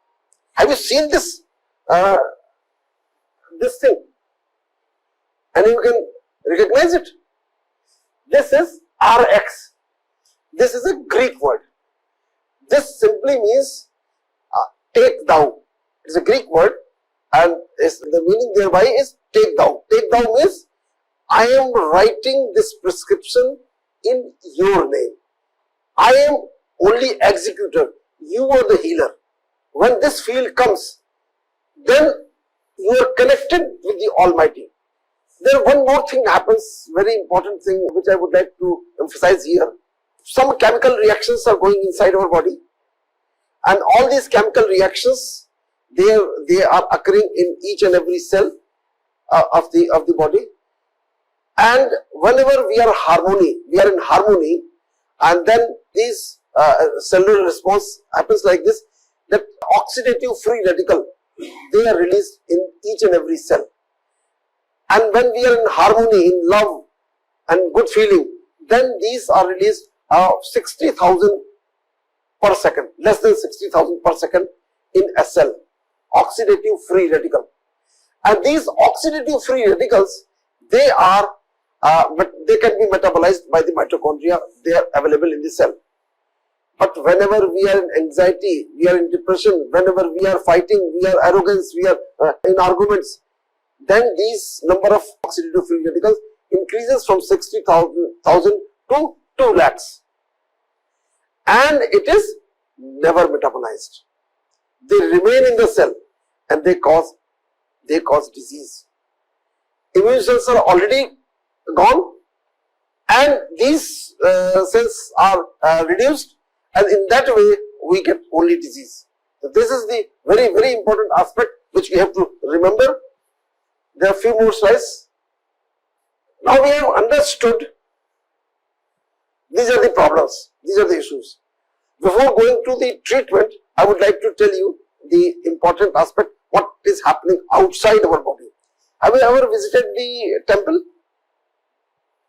Have you seen this this thing? And you can recognize it. This is RX. This is a Greek word. This simply means take thou. It's a Greek word, and the meaning thereby is take thou. Take thou means I am writing this prescription in your name. I am only executor. You are the healer. When this field comes, then you are connected with the Almighty. There one more thing happens, very important thing which I would like to emphasize here. Some chemical reactions are going inside our body, and all these chemical reactions, they are occurring in each and every cell, of the body. And whenever we are in harmony, and then this cellular response happens like this, that oxidative free radical, they are released in each and every cell. And when we are in harmony, in love and good feeling, then these are released 60,000 per second, less than 60,000 per second in a cell, oxidative free radical. And these oxidative free radicals, they are they can be metabolized by the mitochondria. They are available in the cell. But whenever we are in anxiety, we are in depression, whenever we are fighting, we are arrogance, we are in arguments, then these number of oxidative free radicals increases from 60,000 to 2 lakhs. And it is never metabolized. They remain in the cell and they cause disease. Immune cells are already gone and these cells are reduced, and in that way we get only disease. So this is the very, very important aspect which we have to remember. There are few more slides. Now we have understood these are the problems, these are the issues. Before going to the treatment, I would like to tell you the important aspect, what is happening outside our body. Have you ever visited the temple?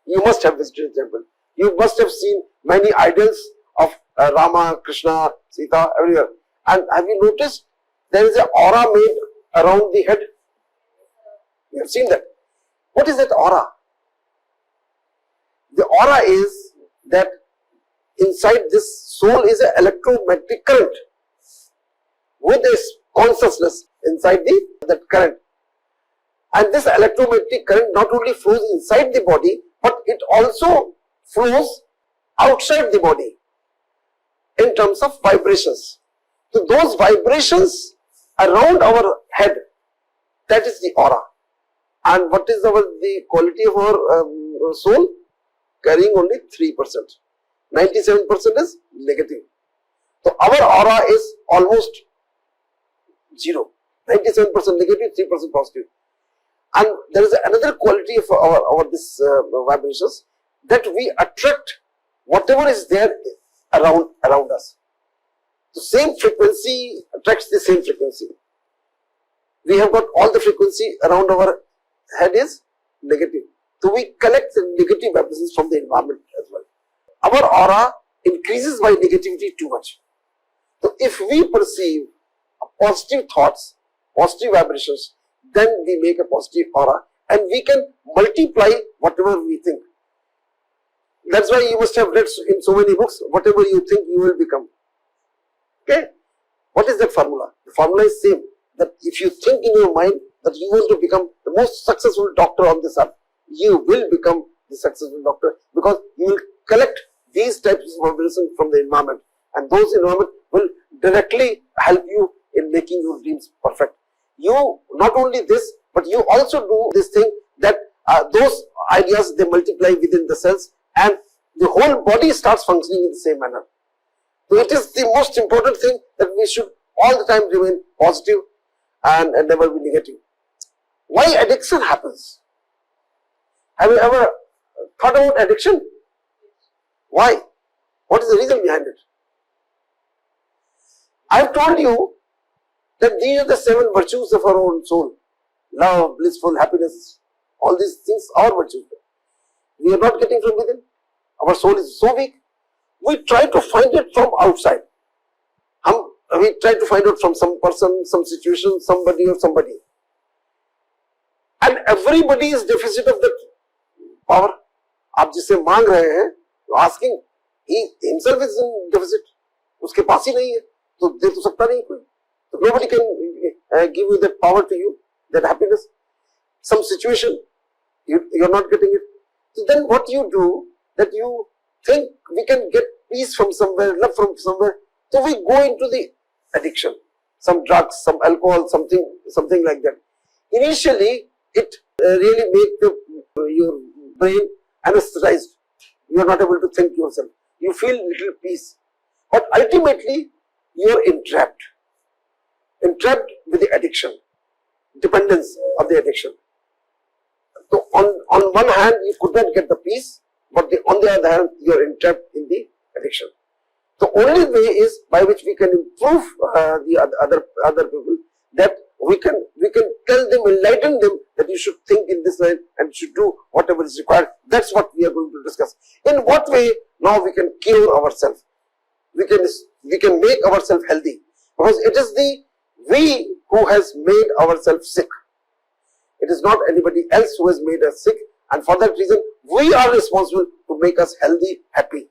You must have visited the temple. You must have seen many idols of Rama, Krishna, Sita, everywhere. And have you noticed there is an aura made around the head? You have seen that. What is that aura? The aura is that inside this soul is an electromagnetic current with a consciousness inside that current. And this electromagnetic current not only flows inside the body, but it also flows outside the body in terms of vibrations. So those vibrations around our head, that is the aura. And what is the quality of our soul? Carrying only 3%. 97% is negative. So our aura is almost 0. 97% negative, 3% positive. And there is another quality of our vibrations, that we attract whatever is there around us. The same frequency attracts the same frequency. We have got all the frequency around our head is negative. So we collect the negative vibrations from the environment as well. Our aura increases by negativity too much. So if we perceive positive thoughts, positive vibrations, then we make a positive aura and we can multiply whatever we think. That's why you must have read in so many books, whatever you think you will become. Okay? What is that formula? The formula is same, that if you think in your mind that you want to become the most successful doctor on this earth, you will become the successful doctor, because you will collect these types of vibrations from the environment, and those environment will directly help you in making your dreams perfect. You not only this, but you also do this thing that those ideas, they multiply within the cells and the whole body starts functioning in the same manner. So it is the most important thing, that we should all the time remain positive and never be negative. Why addiction happens? Have you ever thought about addiction? Why? What is the reason behind it? I have told you that these are the 7 virtues of our own soul. Love, blissful, happiness, all these things are virtues. We are not getting from within. Our soul is so weak. We try to find it from outside. We try to find out from some person, some situation, somebody or somebody. And everybody is deficit of that power. आप जिससे मांग रहे हैं, asking, he himself is in deficit. उसके पास ही नहीं है, तो दे तो सकता नहीं कोई. So nobody can give you that power to you, that happiness. Some situation, you're not getting it. So then what you do, that you think we can get peace from somewhere, love from somewhere. So we go into the addiction, some drugs, some alcohol, something like that. Initially, it really makes your brain anesthetized. You are not able to think yourself. You feel little peace. But ultimately, you are entrapped with the addiction, dependence of the addiction. on one hand you could not get the peace, but on the other hand you are entrapped in the addiction. The only way is by which we can improve the other people, that we can tell them, enlighten them that you should think in this line and should do whatever is required. That's what we are going to discuss. In what way now we can cure ourselves? We can make ourselves healthy, because it is we who has made ourselves sick. It is not anybody else who has made us sick, and for that reason we are responsible to make us healthy, happy.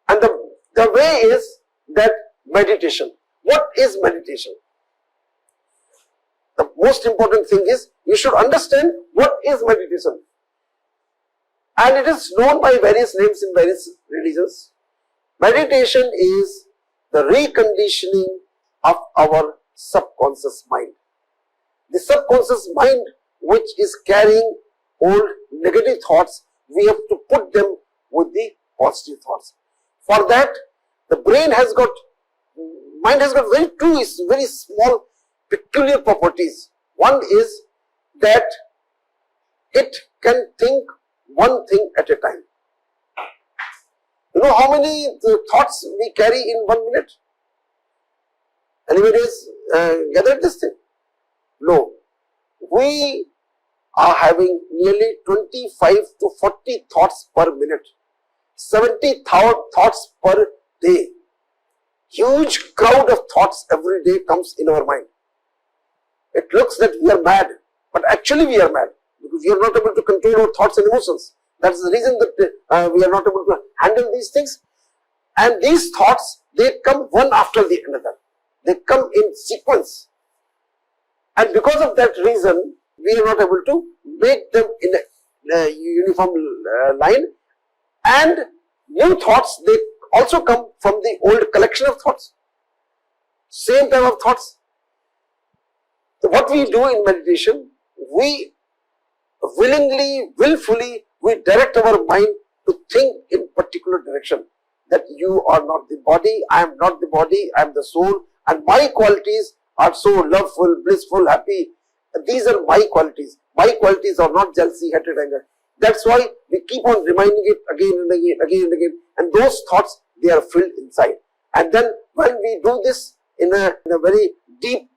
And the way is that meditation. What is meditation? The most important thing is you should understand what is meditation. And it is known by various names in various religions. Meditation is the reconditioning of our subconscious mind. The subconscious mind, which is carrying old negative thoughts, we have to put them with the positive thoughts. For that, the mind has got very small peculiar properties. One is that it can think one thing at a time. You know how many thoughts we carry in 1 minute? Anybody has gathered this thing? No. We are having nearly 25 to 40 thoughts per minute. 70 thoughts per day. Huge crowd of thoughts every day comes in our mind. It looks that we are mad, but actually we are mad, because we are not able to control our thoughts and emotions. That is the reason that we are not able to handle these things. And these thoughts, they come one after the another. They come in sequence. And because of that reason, we are not able to make them in a uniform line. And new thoughts, they also come from the old collection of thoughts. Same type of thoughts. So what we do in meditation, we willingly, willfully, we direct our mind to think in particular direction. That you are not the body, I am not the body, I am the soul, and my qualities are so loveful, blissful, happy. These are my qualities. My qualities are not jealousy, hatred, anger. That's why we keep on reminding it again and again, again and again. And those thoughts, they are filled inside. And then when we do this in a very deep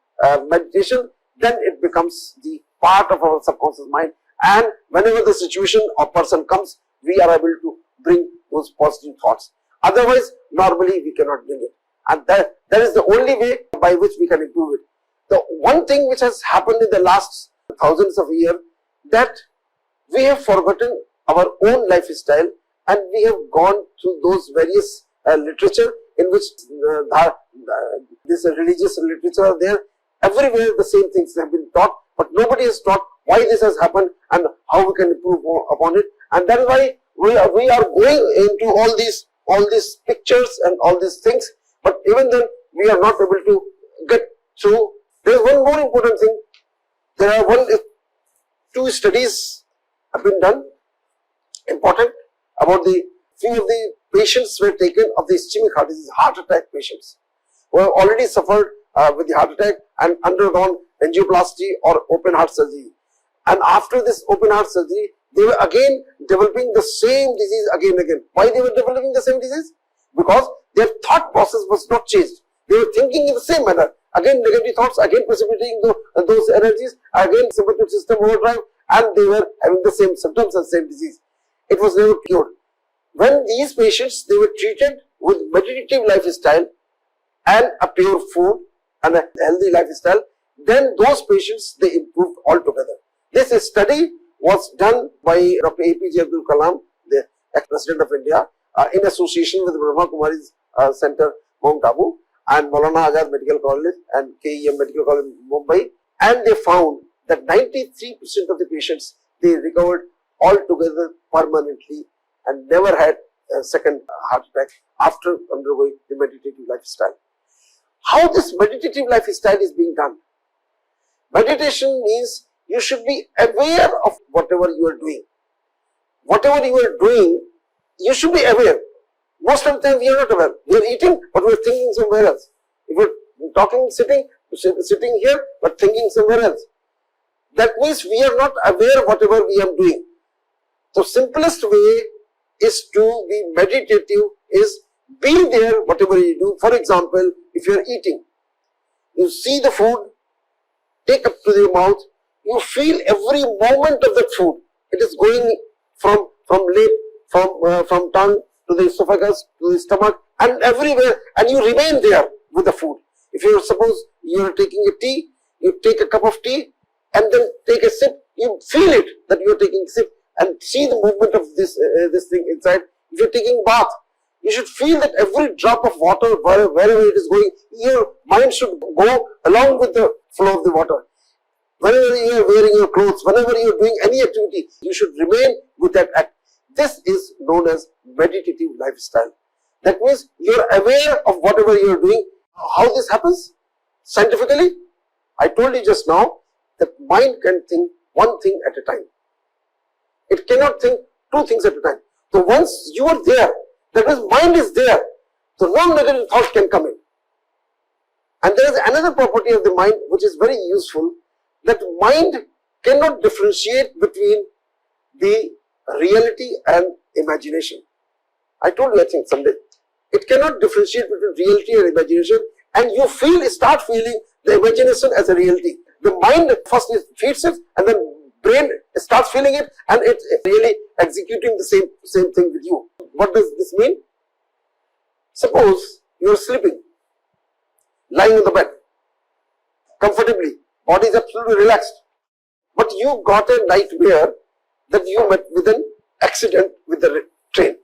meditation, then it becomes the part of our subconscious mind. And whenever the situation or person comes, we are able to bring those positive thoughts. Otherwise, normally we cannot bring it. And that is the only way by which we can improve it. The one thing which has happened in the last thousands of years, that we have forgotten our own lifestyle, and we have gone through those various literature in which this religious literature are there. Everywhere the same things have been taught, but nobody has taught why this has happened and how we can improve upon it. And that is why we are going into all these pictures and all these things, but even then we are not able to get through. There is one more important thing. There are two studies have been done, important, about the few of the patients were taken of the ischemic heart disease, heart attack patients, who have already suffered with the heart attack and undergone angioplasty or open heart surgery. And after this open heart surgery, they were again developing the same disease again and again. Why they were developing the same disease? Because their thought process was not changed. They were thinking in the same manner. Again negative thoughts, again precipitating those energies, again sympathetic system overdrive, and they were having the same symptoms and same disease. It was never cured. When these patients, they were treated with meditative lifestyle and a pure food and a healthy lifestyle, then those patients, they improved altogether. This study was done by Dr. APJ Abdul Kalam, the ex-president of India, in association with Brahma Kumari's Center, Mount Abu, and Maulana Azad Medical College and KEM Medical College in Mumbai. And they found that 93% of the patients, they recovered altogether permanently and never had a second heart attack after undergoing the meditative lifestyle. How this meditative lifestyle is being done? Meditation means you should be aware of whatever you are doing. Whatever you are doing, you should be aware. Most of the time we are not aware. We are eating, but we are thinking somewhere else. If we are talking, sitting here, but thinking somewhere else. That means we are not aware of whatever we are doing. So simplest way is to be meditative, is be there whatever you do. For example, if you are eating, you see the food, take up to your mouth, you feel every moment of that food. It is going from lip, from tongue to the esophagus, to the stomach, and everywhere, and you remain there with the food. If you suppose you are taking a tea, you take a cup of tea and then take a sip, you feel it that you are taking a sip and see the movement of this thing inside. If you are taking bath, you should feel that every drop of water, wherever it is going, your mind should go along with the flow of the water. Whenever you are wearing your clothes, whenever you are doing any activity, you should remain with that act. This is known as meditative lifestyle. That means you are aware of whatever you are doing. How this happens? Scientifically, I told you just now that mind can think one thing at a time. It cannot think two things at a time. So once you are there, that means mind is there, so no negative thought can come in. And there is another property of the mind which is very useful, that mind cannot differentiate between the reality and imagination. I told you, I think someday. It cannot differentiate between reality and imagination, and you start feeling the imagination as a reality. The mind first feeds it, and then brain starts feeling it, and it's really executing the same thing with you. What does this mean? Suppose you are sleeping, lying on the bed, comfortably, body is absolutely relaxed, but you got a nightmare that you met with an accident with the train.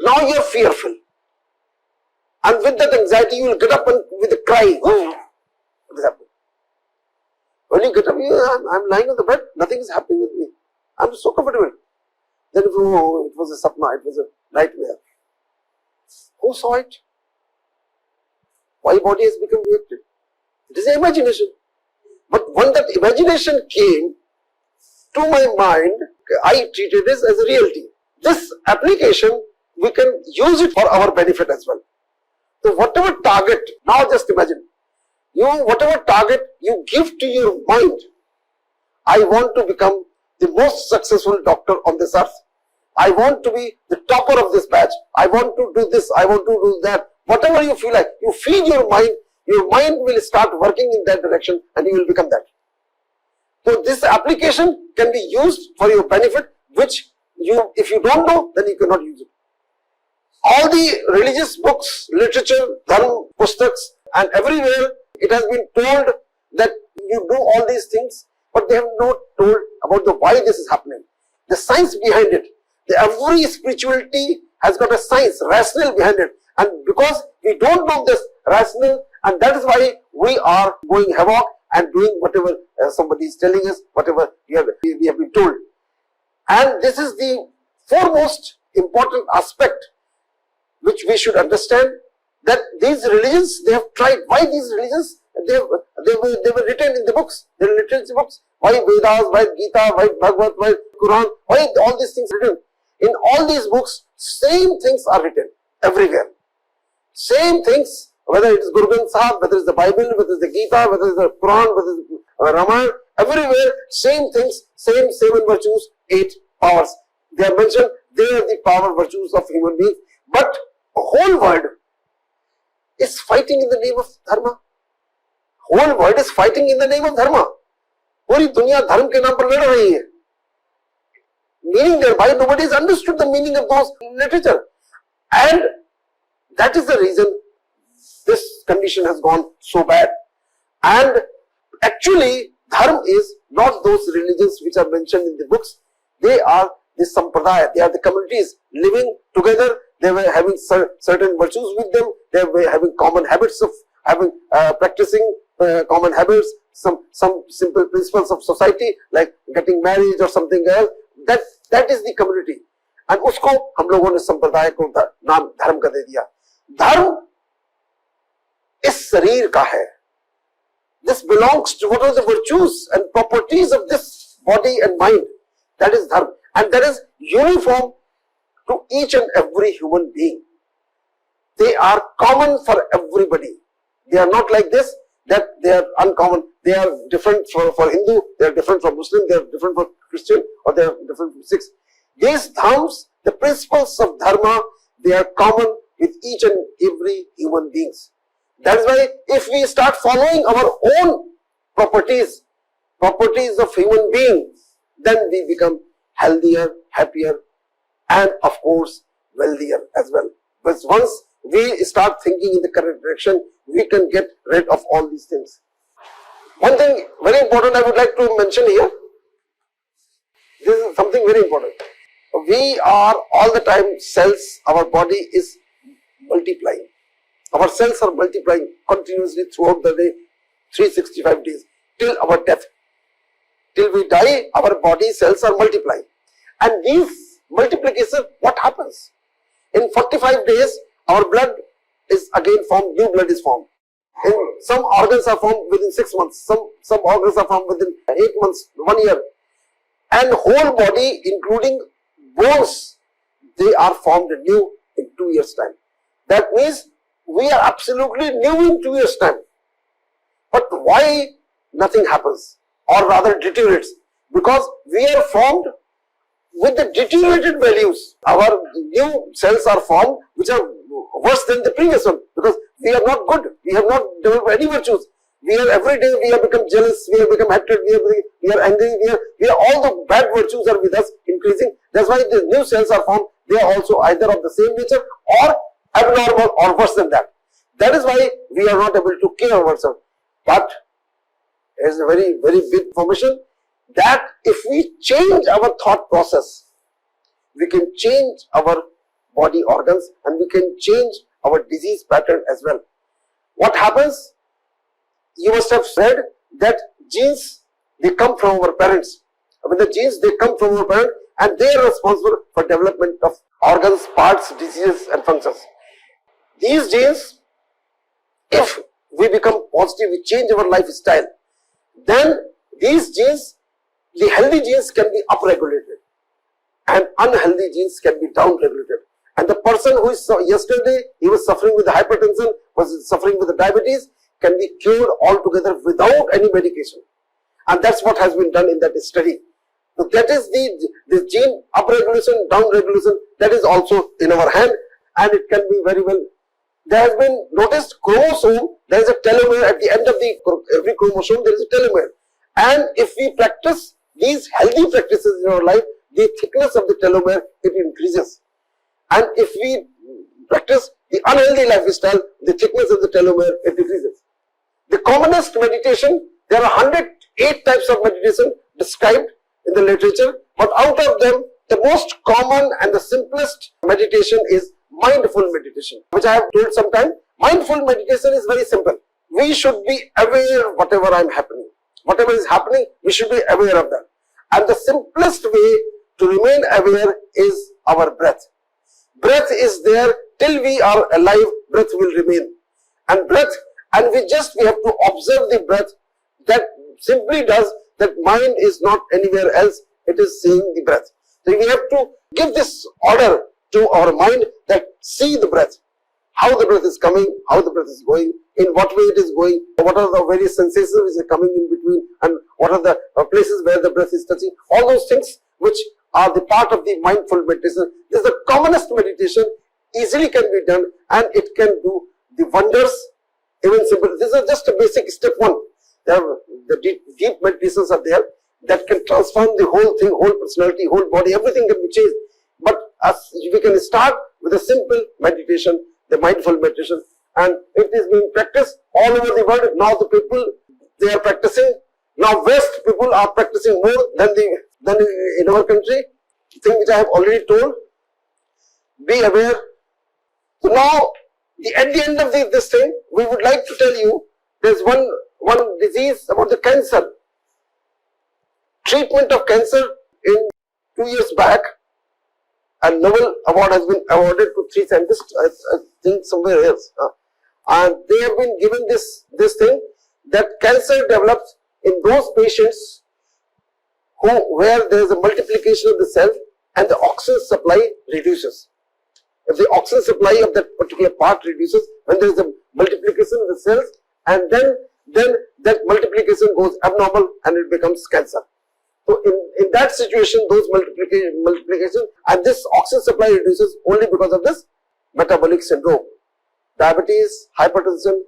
Now you are fearful, and with that anxiety you will get up and with a cry, oh, what is happening? When you get up, I'm lying on the bed, nothing is happening with me, I'm so comfortable. Then it was a sapna, it was a nightmare. Who saw it? Why body has become reactive? It is an imagination. But when that imagination came to my mind, I treated this as a reality. This application, we can use it for our benefit as well. So whatever target, now just imagine, whatever target you give to your mind, I want to become the most successful doctor on this earth. I want to be the topper of this batch. I want to do this, I want to do that. Whatever you feel like, you feed your mind will start working in that direction and you will become that. So this application can be used for your benefit, which if you don't know, then you cannot use it. All the religious books, literature, dharma, pustaks, and everywhere it has been told that you do all these things, but they have not told about the why this is happening, the science behind it. Every spirituality has got a science, rationale behind it, and because we don't know this rationale, and that is why we are going havoc and doing whatever somebody is telling us, whatever we have been told. And this is the foremost important aspect which we should understand, that these religions, they have tried. Why these religions? They were written in the books. They were written in the books. Why Vedas, why Gita, why Bhagavad, why Quran? Why all these things written? In all these books, same things are written everywhere. Same things, whether it is Guru Granth Sahib, whether it is the Bible, whether it is the Gita, whether it is the Quran, whether it is Ramayana, everywhere, same things, same 7 virtues, 8 powers. They are mentioned, they are the power virtues of human beings. But the whole world is fighting in the name of dharma. Whole world is fighting in the name of dharma. पूरी दुनिया धर्म के नाम पर लड़ रही है. Meaning thereby, nobody has understood the meaning of those literature. And that is the reason this condition has gone so bad. And actually, dharma is not those religions which are mentioned in the books. They are the sampradaya, they are the communities living together. They were having certain virtues with them. They were having common habits of practicing common habits, some simple principles of society like getting married or something else. That is the community. And उसको हम लोगों ने संप्रदाय को नाम धर्म का दे दिया. धर्म इस शरीर का है. This belongs to what are the virtues and properties of this body and mind. That is dharma, and that is uniform to each and every human being. They are common for everybody. They are not like this. that they are uncommon, they are different for Hindu, they are different for Muslim, they are different for Christian, or they are different from Sikhs. These dharmas, the principles of dharma, they are common with each and every human beings. That is why if we start following our own properties of human beings, then we become healthier, happier, and of course wealthier as well. But once we start thinking in the correct direction, we can get rid of all these things. One thing very important I would like to mention here, this is something very important. We are all the time cells, our body is multiplying. Our cells are multiplying continuously throughout the day, 365 days, till our death. Till we die, our body cells are multiplying. And these multiplication, what happens? In 45 days, our blood is again formed, new blood is formed. And some organs are formed within 6 months, some organs are formed within 8 months, 1 year. And whole body, including bones, they are formed new in 2 years' time. That means we are absolutely new in 2 years' time. But why nothing happens, or rather deteriorates? Because we are formed with the deteriorated values. Our new cells are formed which are worse than the previous one, because we are not good, we have not developed any virtues. We are every day we have become jealous, we have become hatred, we are angry, we are all the bad virtues are with us increasing. That's why the new cells are formed. They are also either of the same nature or abnormal or worse than that. That is why we are not able to care ourselves. But there is a very, very big information that if we change our thought process, we can change our body organs and we can change our disease pattern as well. What happens? You must have read that genes, they come from our parents. I mean, the genes, they come from our parents and they are responsible for development of organs, parts, diseases and functions. These genes, if we become positive, we change our lifestyle, then these genes, the healthy genes can be upregulated and unhealthy genes can be downregulated. And the person who is yesterday, he was suffering with hypertension, was suffering with diabetes, can be cured altogether without any medication. And that's what has been done in that study. So that is the gene upregulation, downregulation, that is also in our hand, and it can be very well. There has been noticed chromosome, there is a telomere at the end of every chromosome, there is a telomere. And if we practice these healthy practices in our life, the thickness of the telomere, it increases. And if we practice the unhealthy lifestyle, the thickness of the telomere, it decreases. The commonest meditation, there are 108 types of meditation described in the literature, but out of them, the most common and the simplest meditation is mindful meditation, which I have told sometime. Mindful meditation is very simple. We should be aware of whatever Whatever is happening, we should be aware of that. And the simplest way to remain aware is our breath. Breath is there till we are alive, breath will remain. And we have to observe the breath. That simply does that mind is not anywhere else, it is seeing the breath. So we have to give this order to our mind that see the breath, how the breath is coming, how the breath is going, in what way it is going, what are the various sensations which are coming in between, and what are the places where the breath is touching, all those things which are the part of the mindful meditation. This is the commonest meditation, easily can be done, and it can do the wonders, even simple. This is just a basic step one. The deep meditations are there that can transform the whole thing, whole personality, whole body, everything can be changed. But we can start with a simple meditation, the mindful meditation, and it is being practiced all over the world. Now the people, they are practicing. Now West people are practicing more than in our country. Thing which I have already told. Be aware. So now, at the end of this thing, we would like to tell you there's one disease about the cancer. Treatment of cancer in 2 years back, a Nobel Award has been awarded to 3 scientists, I think somewhere else. And they have been given this thing that cancer develops in those patients where there is a multiplication of the cell and the oxygen supply reduces. If the oxygen supply of that particular part reduces, when there is a multiplication of the cells, and then then that multiplication goes abnormal and it becomes cancer. So in that situation, those multiplication and this oxygen supply reduces only because of this metabolic syndrome. Diabetes, hypertension,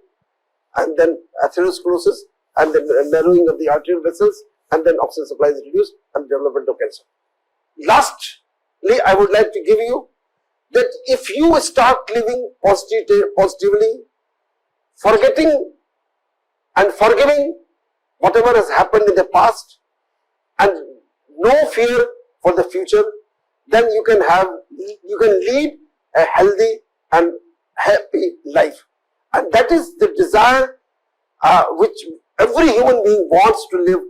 and then atherosclerosis, and then narrowing of the arterial vessels, and then oxygen supply is reduced and development of cancer. Lastly, I would like to give you that if you start living positively, forgetting and forgiving whatever has happened in the past, and no fear for the future, then you can lead a healthy and happy life. And that is the desire which every human being wants to live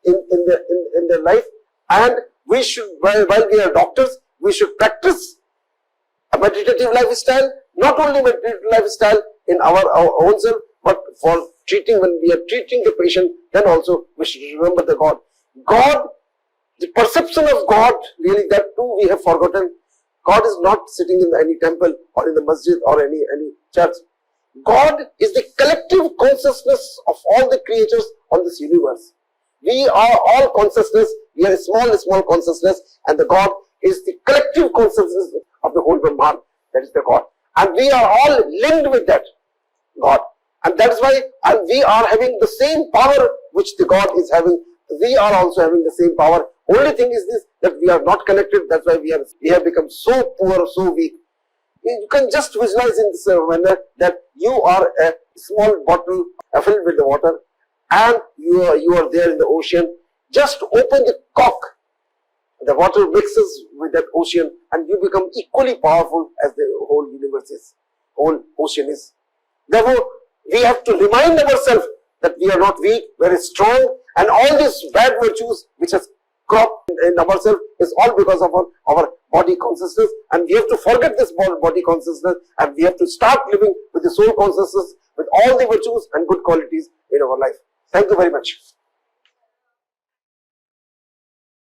in their life. And we should, while we are doctors, we should practice a meditative lifestyle, not only meditative lifestyle in our own self, but for treating, when we are treating the patient, then also we should remember the God. God, the perception of God, really, that too we have forgotten. God is not sitting in any temple or in the masjid or any church. God is the collective consciousness of all the creatures on this universe. We are all consciousness, we are a small consciousness, and the God is the collective consciousness of the whole Brahman, that is the God. And we are all linked with that God. And that is why we are having the same power which the God is having. We are also having the same power. Only thing is this, that we are not connected. That's why we have become so poor, so weak. You can just visualize in this manner that you are a small bottle filled with the water, and you are there in the ocean. Just open the cork. The water mixes with that ocean, and you become equally powerful as the whole universe is, whole ocean is. Therefore, we have to remind ourselves that we are not weak, very strong, and all these bad virtues which has cropped in ourselves is all because of our body consciousness, and we have to forget this body consciousness, and we have to start living with the soul consciousness, with all the virtues and good qualities in our life. Thank you very much.